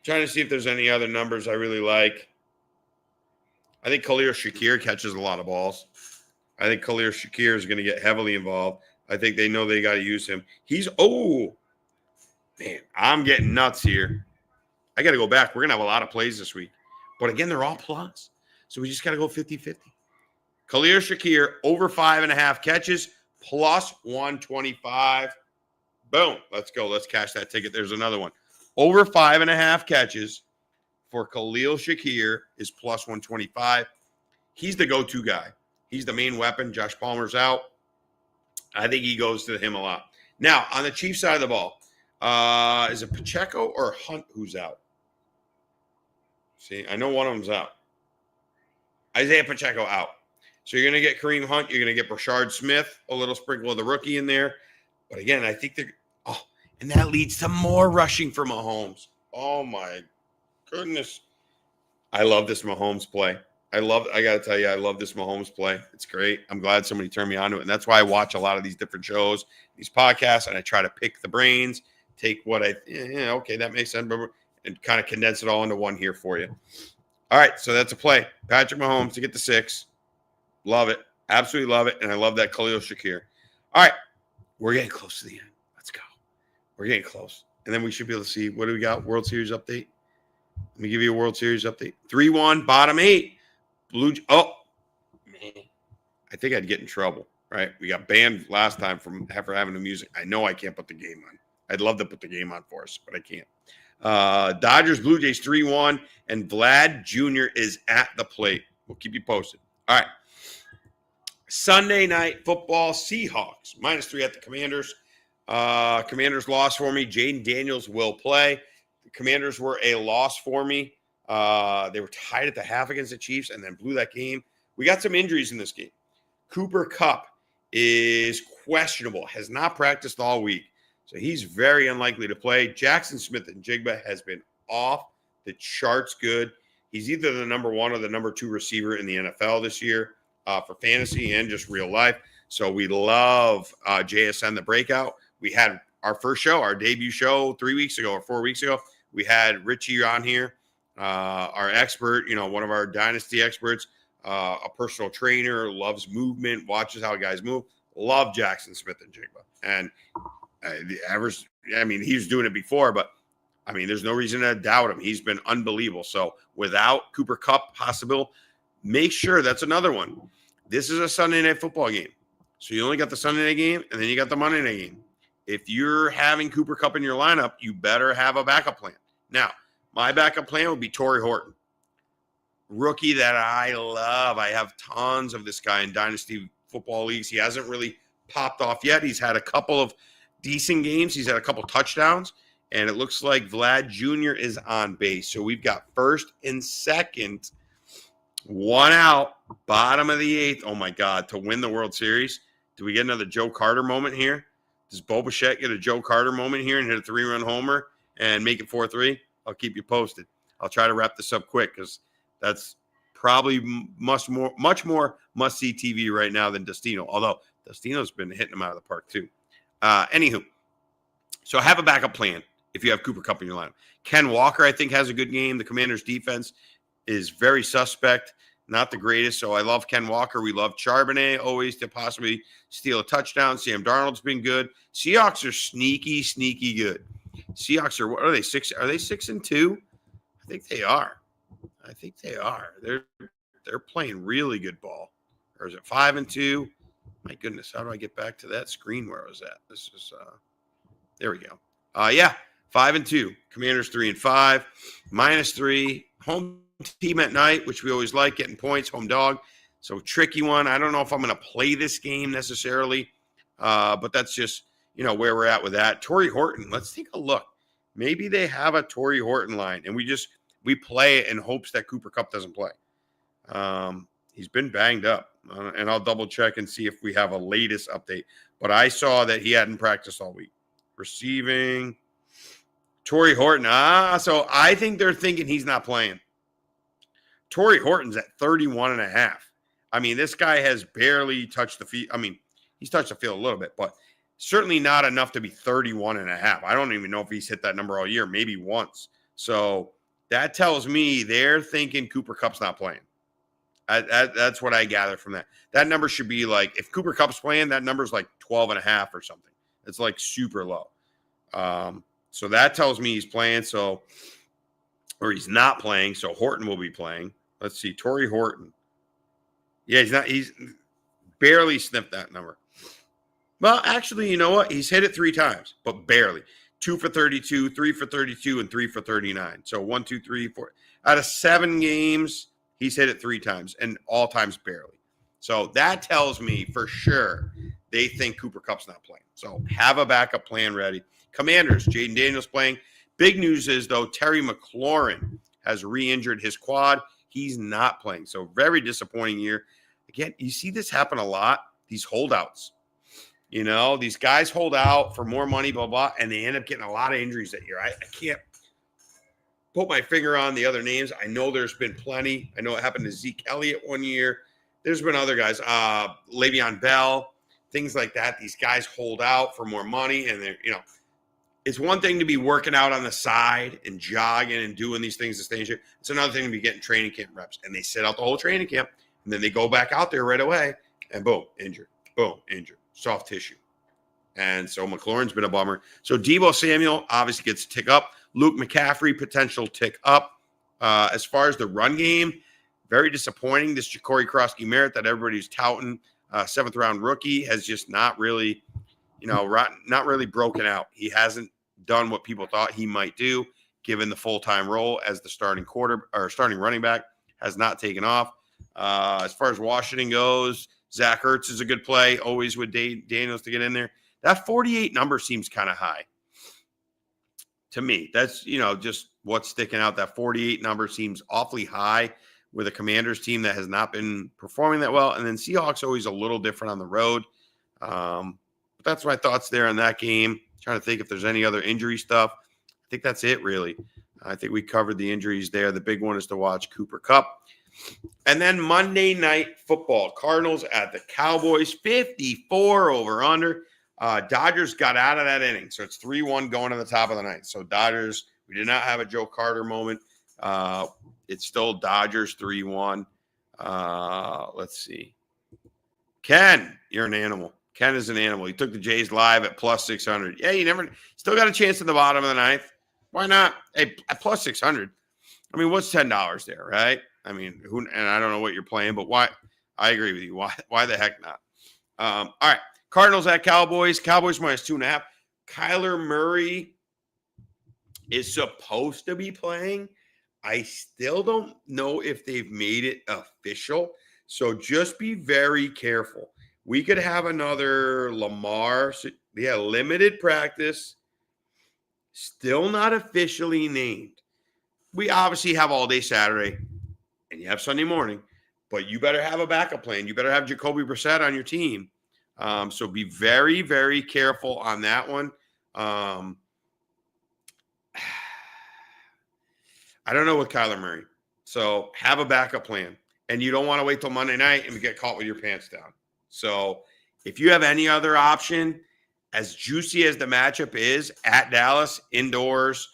Trying to see if there's any other numbers I really like. I think Khalil Shakir catches a lot of balls. I think Khalil Shakir is going to get heavily involved. I think they know they got to use him. Man, I'm getting nuts here. I got to go back. We're going to have a lot of plays this week. But again, they're all plus. So we just got to go 50-50. Khalil Shakir, over 5.5 catches, plus 125. Boom. Let's go. Let's cash that ticket. There's another one. Over 5.5 catches for Khalil Shakir is plus 125. He's the go-to guy. He's the main weapon. Josh Palmer's out. I think he goes to him a lot. Now, on the Chiefs side of the ball, is it Pacheco or Hunt who's out? See, I know one of them's out. Isaiah Pacheco out. So you're going to get Kareem Hunt. You're going to get Brashard Smith, a little sprinkle of the rookie in there. But again, I think and that leads to more rushing for Mahomes. Oh, my goodness. I love this Mahomes play. I got to tell you, I love this Mahomes play. It's great. I'm glad somebody turned me on to it. And that's why I watch a lot of these different shows, these podcasts, and I try to pick the brains, take what okay, that makes sense, and kind of condense it all into one here for you. All right, so that's a play. Patrick Mahomes to get the 6. Love it. Absolutely love it. And I love that Khalil Shakir. All right, we're getting close to the end. Let's go. We're getting close. And then we should be able to see, what do we got? World Series update. Let me give you a World Series update. 3-1, bottom 8. Man. I think I'd get in trouble, right? We got banned last time for having the music. I know I can't put the game on. I'd love to put the game on for us, but I can't. Dodgers, Blue Jays 3-1, and Vlad Jr. is at the plate. We'll keep you posted. All right. Sunday night football, Seahawks, -3 at the Commanders. Commanders lost for me. Jaden Daniels will play. The Commanders were a loss for me. They were tied at the half against the Chiefs and then blew that game. We got some injuries in this game. Cooper Kupp is questionable, has not practiced all week. So he's very unlikely to play. Jackson Smith-Njigba has been off the charts good. He's either the number 1 or the number 2 receiver in the NFL this year for fantasy and just real life. So we love JSN, the breakout. We had our first show, our debut show 3 weeks ago or 4 weeks ago. We had Richie on here, our expert, one of our dynasty experts, a personal trainer, loves movement, watches how guys move. Love Jackson Smith-Njigba. And the average, he was doing it before, but there's no reason to doubt him. He's been unbelievable. So without Cooper Kupp possible, make sure that's another one. This is a Sunday night football game. So you only got the Sunday night game, and then you got the Monday night game. If you're having Cooper Kupp in your lineup, you better have a backup plan. Now, my backup plan would be Torrey Horton. Rookie that I love. I have tons of this guy in dynasty football leagues. He hasn't really popped off yet. He's had a couple of decent games. He's had a couple touchdowns, and it looks like Vlad Jr. is on base. So we've got first and second, 1 out, bottom of the 8th. Oh, my God, to win the World Series. Do we get another Joe Carter moment here? Does Bo Bichette get a Joe Carter moment here and hit a 3-run homer and make it 4-3? I'll keep you posted. I'll try to wrap this up quick because that's probably much more must-see TV right now than Dustino, although Dustino's been hitting him out of the park too. Anywho, so have a backup plan if you have Cooper Kupp in your lineup. Ken Walker, I think, has a good game. The Commanders' defense is very suspect, not the greatest, so I love Ken Walker. We love Charbonnet always to possibly steal a touchdown. Sam Darnold's been good. Seahawks are sneaky good. Seahawks are, what are they, 6? Are they 6-2? I think they are. They're playing really good ball. Or is it 5-2? My goodness, how do I get back to that screen where I was at? This is there we go. Yeah, 5-2. Commanders 3-5, -3. Home team at night, which we always like, getting points. Home dog, so tricky one. I don't know if I'm going to play this game necessarily, but that's just where we're at with that. Torrey Horton. Let's take a look. Maybe they have a Torrey Horton line, and we play it in hopes that Cooper Kupp doesn't play. He's been banged up, and I'll double check and see if we have a latest update. But I saw that he hadn't practiced all week. Receiving, Torrey Horton. So I think they're thinking he's not playing. Torrey Horton's at 31.5. I mean, this guy has barely touched the field. I mean, he's touched the field a little bit, but certainly not enough to be 31.5. I don't even know if he's hit that number all year, maybe once. So that tells me they're thinking Cooper Kupp's not playing. That's what I gather from that. That number should be like, if Cooper Kupp's playing, that number's like 12.5 or something. It's like super low. So that tells me he's playing. Or he's not playing. So Horton will be playing. Let's see. Torrey Horton. Yeah, he's barely sniffed that number. Well, actually, you know what? He's hit it 3 times, but barely. 2 for 32, 3 for 32, and 3 for 39. So 1, 2, 3, 4. Out of 7 games, he's hit it 3 times, and all times barely. So that tells me for sure they think Cooper Kupp's not playing. So have a backup plan ready. Commanders, Jaden Daniels playing. Big news is, though, Terry McLaurin has re-injured his quad. He's not playing. So very disappointing year. Again, you see this happen a lot, these holdouts. These guys hold out for more money, blah, blah, and they end up getting a lot of injuries that year. I can't put my finger on the other names. I know there's been plenty. I know it happened to Zeke Elliott one year. There's been other guys, Le'Veon Bell, things like that. These guys hold out for more money, and they're, it's one thing to be working out on the side and jogging and doing these things to stay in shape. It's another thing to be getting training camp reps, and they sit out the whole training camp, and then they go back out there right away, and boom, injured, soft tissue. And so McLaurin's been a bummer. So Deebo Samuel obviously gets a tick up. Luke McCaffrey, potential tick up. As far as the run game, very disappointing. This Ja'Cory Krosky-Merritt that everybody's touting, 7th-round rookie, has just not really, not really broken out. He hasn't done what people thought he might do, given the full-time role as the starting running back, has not taken off. As far as Washington goes, Zach Ertz is a good play, always with Daniels to get in there. That 48 number seems kind of high to me. That's, just what's sticking out. That 48 number seems awfully high with a Commanders team that has not been performing that well. And then Seahawks always a little different on the road. But that's my thoughts there on that game. Trying to think if there's any other injury stuff. I think that's it, really. I think we covered the injuries there. The big one is to watch Cooper Kupp. And then Monday Night Football, Cardinals at the Cowboys, 54 over under. Dodgers got out of that inning, so it's 3-1 going to the top of the ninth. So Dodgers, we did not have a Joe Carter moment. It's still Dodgers 3-1. Let's see. Ken, you're an animal. Ken is an animal. He took the Jays live at plus 600. Yeah, you still got a chance in the bottom of the ninth. Why not? Hey, at plus 600. I mean, what's $10 there, right? I mean, and I don't know what you're playing, but why? I agree with you. Why the heck not? All right. Cardinals at Cowboys. Cowboys minus 2.5. Kyler Murray is supposed to be playing. I still don't know if they've made it official. So just be very careful. We could have another Lamar. Yeah, limited practice. Still not officially named. We obviously have all day Saturday. And you have Sunday morning, but you better have a backup plan. You better have Jacoby Brissett on your team. So be very, very careful on that one. I don't know with Kyler Murray. So have a backup plan. And you don't want to wait till Monday night and get caught with your pants down. So if you have any other option, as juicy as the matchup is at Dallas, indoors,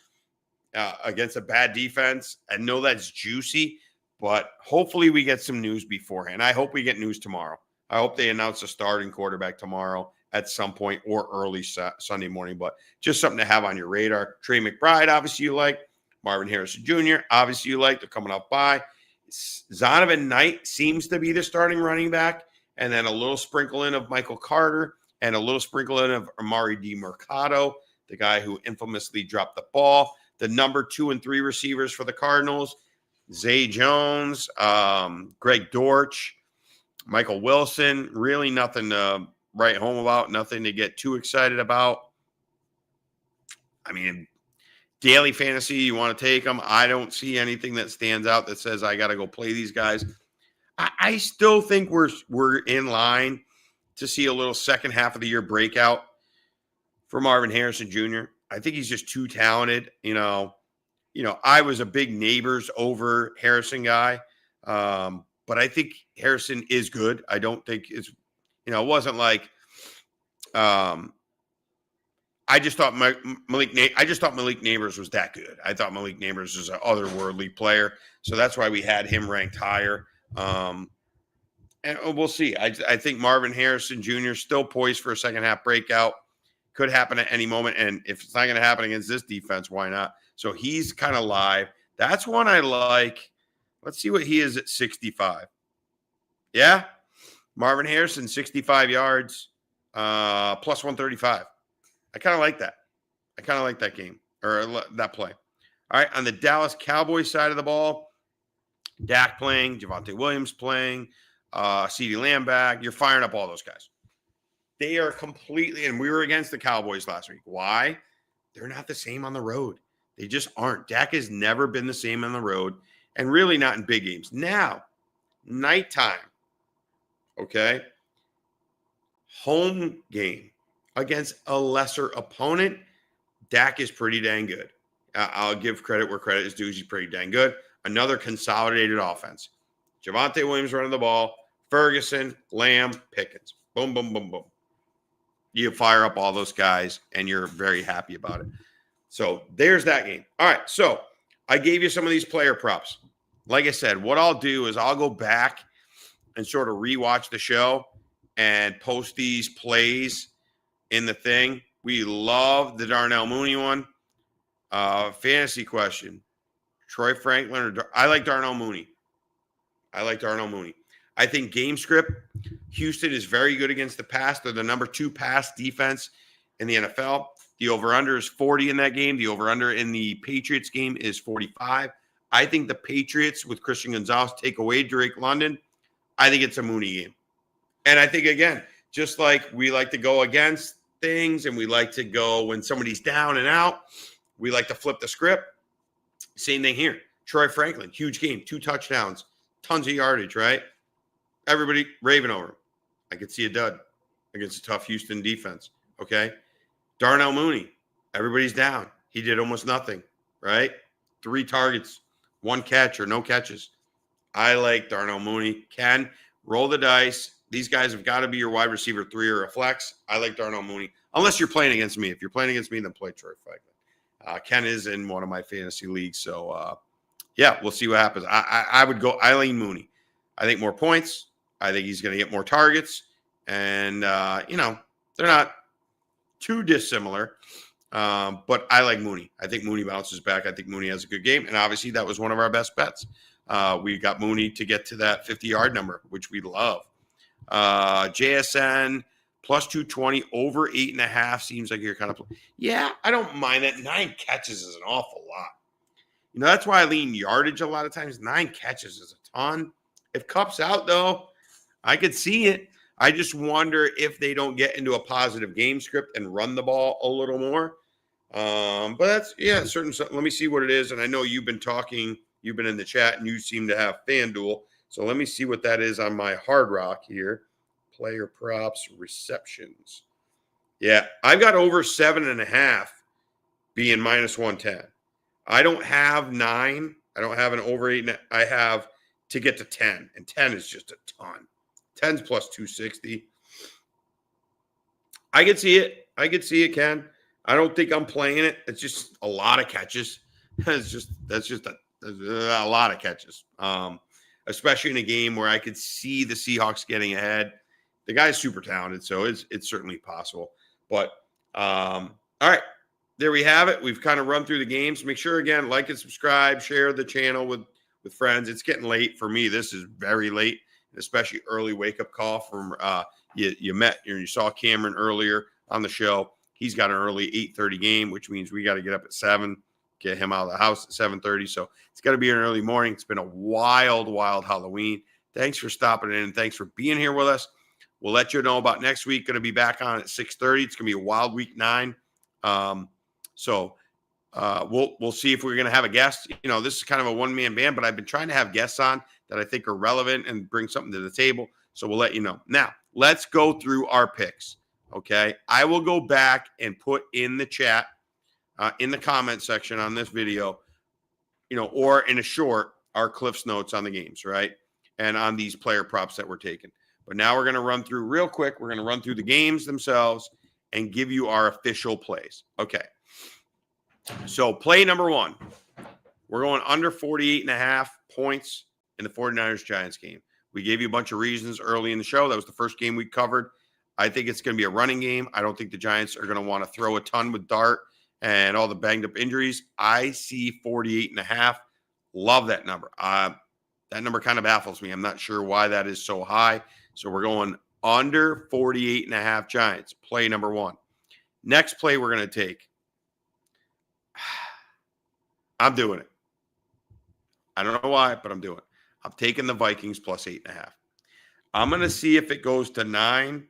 against a bad defense, I know that's juicy. But hopefully we get some news beforehand. I hope we get news tomorrow. I hope they announce a starting quarterback tomorrow at some point or early Sunday morning. But just something to have on your radar. Trey McBride, obviously you like. Marvin Harrison Jr., obviously you like. They're coming off by. Zonovan Knight seems to be the starting running back. and then a little sprinkle in of Michael Carter and a little sprinkle in of Amari DiMercato, the guy who infamously dropped the ball. The number 2 and 3 receivers for the Cardinals, Zay Jones, Greg Dortch, Michael Wilson. Really nothing to write home about, nothing to get too excited about. I mean, daily fantasy, you want to take them. I don't see anything that stands out that says I got to go play these guys. I still think we're in line to see a little second half of the year breakout for Marvin Harrison Jr. I think he's just too talented. I was a big Neighbors over Harrison guy, but I think Harrison is good. I don't think it's, it wasn't like, I just thought Malik Neighbors was that good. I thought Malik Neighbors was an otherworldly player, so that's why we had him ranked higher. And we'll see. I think Marvin Harrison Jr. is still poised for a second half breakout. Could happen at any moment, and if it's not going to happen against this defense, why not? So he's kind of live. That's one I like. Let's see what he is at 65. Yeah, Marvin Harrison, 65 yards, plus 135. I kind of like that. I kind of like that game or that play. All right, on the Dallas Cowboys side of the ball, Dak playing, Javonte Williams playing, CeeDee Lamb back. You're firing up all those guys. They are completely, and we were against the Cowboys last week. Why? They're not the same on the road. They just aren't. Dak has never been the same on the road, and really not in big games. Now, nighttime, okay? Home game against a lesser opponent, Dak is pretty dang good. I'll give credit where credit is due. He's pretty dang good. Another consolidated offense. Javonte Williams running the ball, Ferguson, Lamb, Pickens. Boom, boom, boom, boom. You fire up all those guys, and you're very happy about it. So there's that game. All right, so I gave you some of these player props. Like I said, what I'll do is I'll go back and sort of rewatch the show and post these plays in the thing. We love the Darnell Mooney one. Fantasy question. Troy Franklin or I like Darnell Mooney. I think game script, Houston is very good against the pass. They're the number 2 pass defense in the NFL. The over-under is 40 in that game. The over-under in the Patriots game is 45. I think the Patriots with Christian Gonzalez take away Drake London. I think it's a Mooney game. And I think, again, just like we like to go against things and we like to go when somebody's down and out, we like to flip the script. Same thing here. Troy Franklin, huge game, 2 touchdowns, tons of yardage, right? Everybody raving over him. I could see a dud against a tough Houston defense, okay? Darnell Mooney, everybody's down. He did almost nothing, right? 3 targets, 1 catch or no catches. I like Darnell Mooney. Ken, roll the dice. These guys have got to be your wide receiver 3 or a flex. I like Darnell Mooney, unless you're playing against me. If you're playing against me, then play Troy Franklin. Ken is in one of my fantasy leagues, so yeah, we'll see what happens. I would go Eileen Mooney. I think more points. I think he's going to get more targets, and they're not too dissimilar, but I like Mooney. I think Mooney bounces back. I think Mooney has a good game, and obviously that was one of our best bets. We got Mooney to get to that 50-yard number, which we love. JSN plus 220 over 8.5 seems like you're kind of yeah. I don't mind that. 9 catches is an awful lot. That's why I lean yardage a lot of times. 9 catches is a ton. If Cup's out though, I could see it. I just wonder if they don't get into a positive game script and run the ball a little more. But that's certain. Let me see what it is. And I know you've been talking. You've been in the chat, and you seem to have FanDuel. So let me see what that is on my Hard Rock here. Player props, receptions. Yeah, I've got over 7.5 being minus 110. I don't have 9. I don't have an over 8. I have to get to 10, and 10 is just a ton. 10's plus 260. I could see it, Ken. I don't think I'm playing it. It's just a lot of catches. That's just a lot of catches. Especially in a game where I could see the Seahawks getting ahead. The guy's super talented, so it's certainly possible. But all right, there we have it. We've kind of run through the games. Make sure, again, like and subscribe, share the channel with friends. It's getting late for me. This is very late. especially early wake-up call from you saw Cameron earlier on the show. He's got an early 8:30 game, which means we got to get up at 7, get him out of the house at 7:30. So it's got to be an early morning. It's been a wild, wild Halloween. Thanks for stopping in and thanks for being here with us. We'll let you know about next week. Going to be back on at 6:30. It's going to be a wild week 9. So we'll see if we're going to have a guest. You know, this is kind of a one-man band, but I've been trying to have guests on that I think are relevant and bring something to the table. So we'll let you know. Now, let's go through our picks. Okay. I will go back and put in the chat, in the comment section on this video, or in a short, our Cliff's notes on the games, right? And on these player props that we're taking. But now we're going to run through real quick. We're going to run through the games themselves and give you our official plays. Okay. So play number 1, we're going under 48.5 points in the 49ers-Giants game. We gave you a bunch of reasons early in the show. That was the first game we covered. I think it's going to be a running game. I don't think the Giants are going to want to throw a ton with Dart and all the banged up injuries. I see 48.5. Love that number. That number kind of baffles me. I'm not sure why that is so high. So we're going under 48.5 Giants. Play number 1. Next play we're going to take. I'm doing it. I don't know why, but I'm doing it. I'm taking the Vikings plus 8.5. I'm going to see if it goes to 9.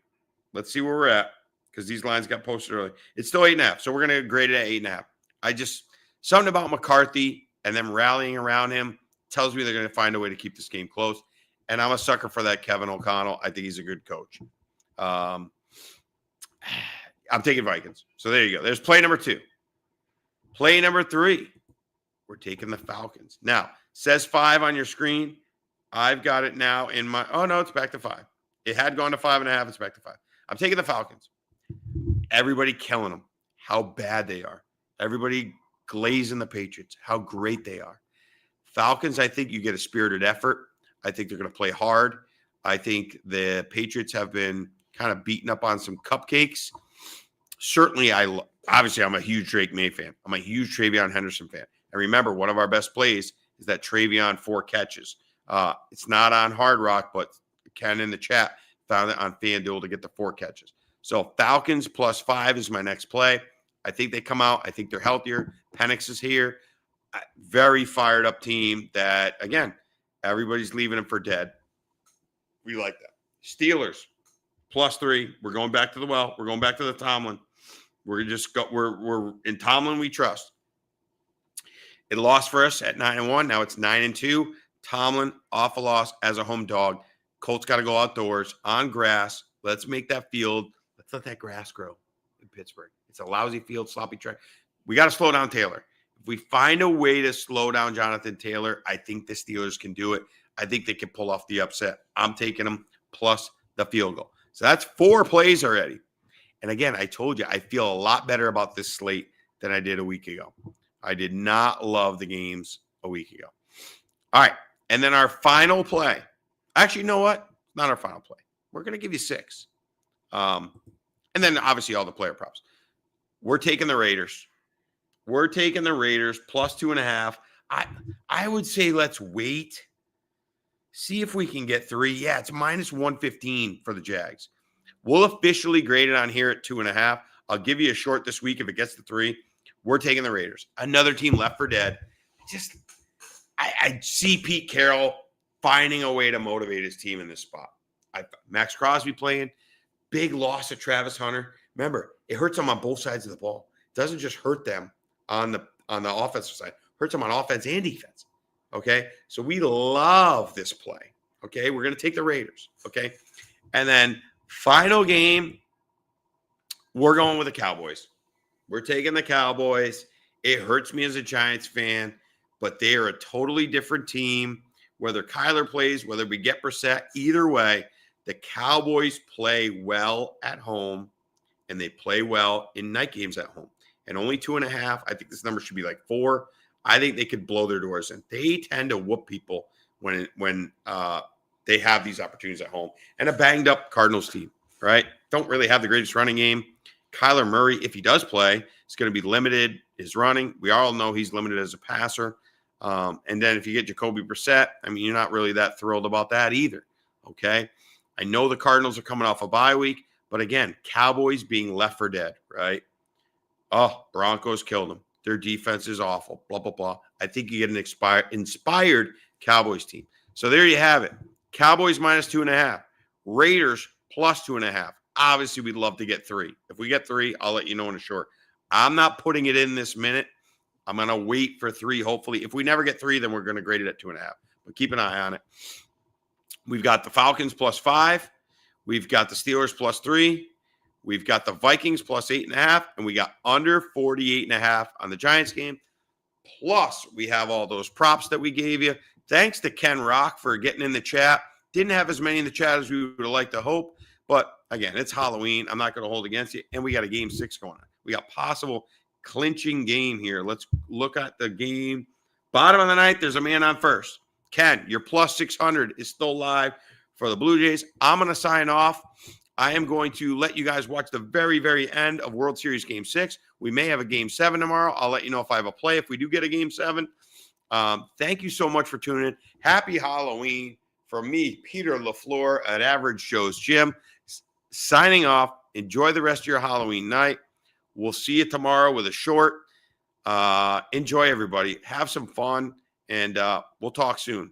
Let's see where we're at because these lines got posted early. It's still 8.5, so we're going to grade it at 8.5. Something about McCarthy and them rallying around him tells me they're going to find a way to keep this game close. And I'm a sucker for that Kevin O'Connell. I think he's a good coach. I'm taking Vikings. So there you go. There's play number 2. Play number 3. We're taking the Falcons. Now, says 5 on your screen. I've got it now in my – oh, no, it's back to 5. It had gone to 5.5. It's back to 5. I'm taking the Falcons. Everybody killing them. How bad they are. Everybody glazing the Patriots. How great they are. Falcons, I think you get a spirited effort. I think they're going to play hard. I think the Patriots have been kind of beaten up on some cupcakes. Certainly, obviously, I'm a huge Drake May fan. I'm a huge Travion Henderson fan. And remember, one of our best plays is that Travion 4 catches. It's not on Hard Rock, but Ken in the chat found it on FanDuel to get the 4 catches. So Falcons plus 5 is my next play. I think they come out. I think they're healthier. Penix is here. Very fired up team that, again, everybody's leaving them for dead. We like that. Steelers plus 3. We're going back to the well. We're going back to the Tomlin. We're in Tomlin we trust. It lost for us at 9-1. Now it's 9-2. Tomlin off a loss as a home dog. Colts got to go outdoors on grass. Let's make that field. Let's let that grass grow in Pittsburgh. It's a lousy field, sloppy track. We got to slow down Taylor. If we find a way to slow down Jonathan Taylor, I think the Steelers can do it. I think they can pull off the upset. I'm taking them plus the field goal. So that's 4 plays already. And again, I told you, I feel a lot better about this slate than I did a week ago. I did not love the games a week ago. All right. And then our final play. Actually, you know what? Not our final play. We're going to give you 6. And then obviously all the player props. We're taking the Raiders. We're taking the Raiders plus 2.5. I would say let's wait. See if we can get 3. Yeah, it's minus 115 for the Jags. We'll officially grade it on here at 2.5. I'll give you a short this week if it gets to 3. We're taking the Raiders. Another team left for dead. I see Pete Carroll finding a way to motivate his team in this spot. Max Crosby playing. Big loss of Travis Hunter. Remember, it hurts them on both sides of the ball. It doesn't just hurt them on the offensive side. It hurts them on offense and defense. Okay? So we love this play. Okay? We're going to take the Raiders. Okay? And then final game, we're going with the Cowboys. We're taking the Cowboys. It hurts me as a Giants fan, but they are a totally different team. Whether Kyler plays, whether we get Brissett, either way, the Cowboys play well at home, and they play well in night games at home. And only 2.5. I think this number should be like 4. I think they could blow their doors in. They tend to whoop people when they have these opportunities at home. And a banged-up Cardinals team, right? Don't really have the greatest running game. Kyler Murray, if he does play, is going to be limited. His running, we all know he's limited as a passer. And then if you get Jacoby Brissett, I mean, you're not really that thrilled about that either. Okay. I know the Cardinals are coming off a bye week, but again, Cowboys being left for dead, right? Oh, Broncos killed them. Their defense is awful, blah, blah, blah. I think you get an inspired Cowboys team. So there you have it. Cowboys -2.5. Raiders +2.5. Obviously, we'd love to get 3. If we get 3, I'll let you know in a short. I'm not putting it in this minute. I'm going to wait for 3, hopefully. If we never get 3, then we're going to grade it at 2.5. But keep an eye on it. We've got the Falcons +5. We've got the Steelers +3. We've got the Vikings +8.5. And we got under 48.5 on the Giants game. Plus, we have all those props that we gave you. Thanks to Ken Rock for getting in the chat. Didn't have as many in the chat as we would have liked to hope. But again, it's Halloween. I'm not going to hold against you. And we got a game 6 going on. We got possible clinching game here. Let's look at the game. Bottom of the ninth, there's a man on first. Ken, your +600 is still live for the Blue Jays. I'm going to sign off. I am going to let you guys watch the very, very end of World Series Game 6. We may have a Game 7 tomorrow. I'll let you know if I have a play if we do get a Game 7. Thank you so much for tuning in. Happy Halloween. From me, Peter LaFleur at Average Joe's Gym. Signing off. Enjoy the rest of your Halloween night. We'll see you tomorrow with a short. Enjoy, everybody. Have some fun, and we'll talk soon.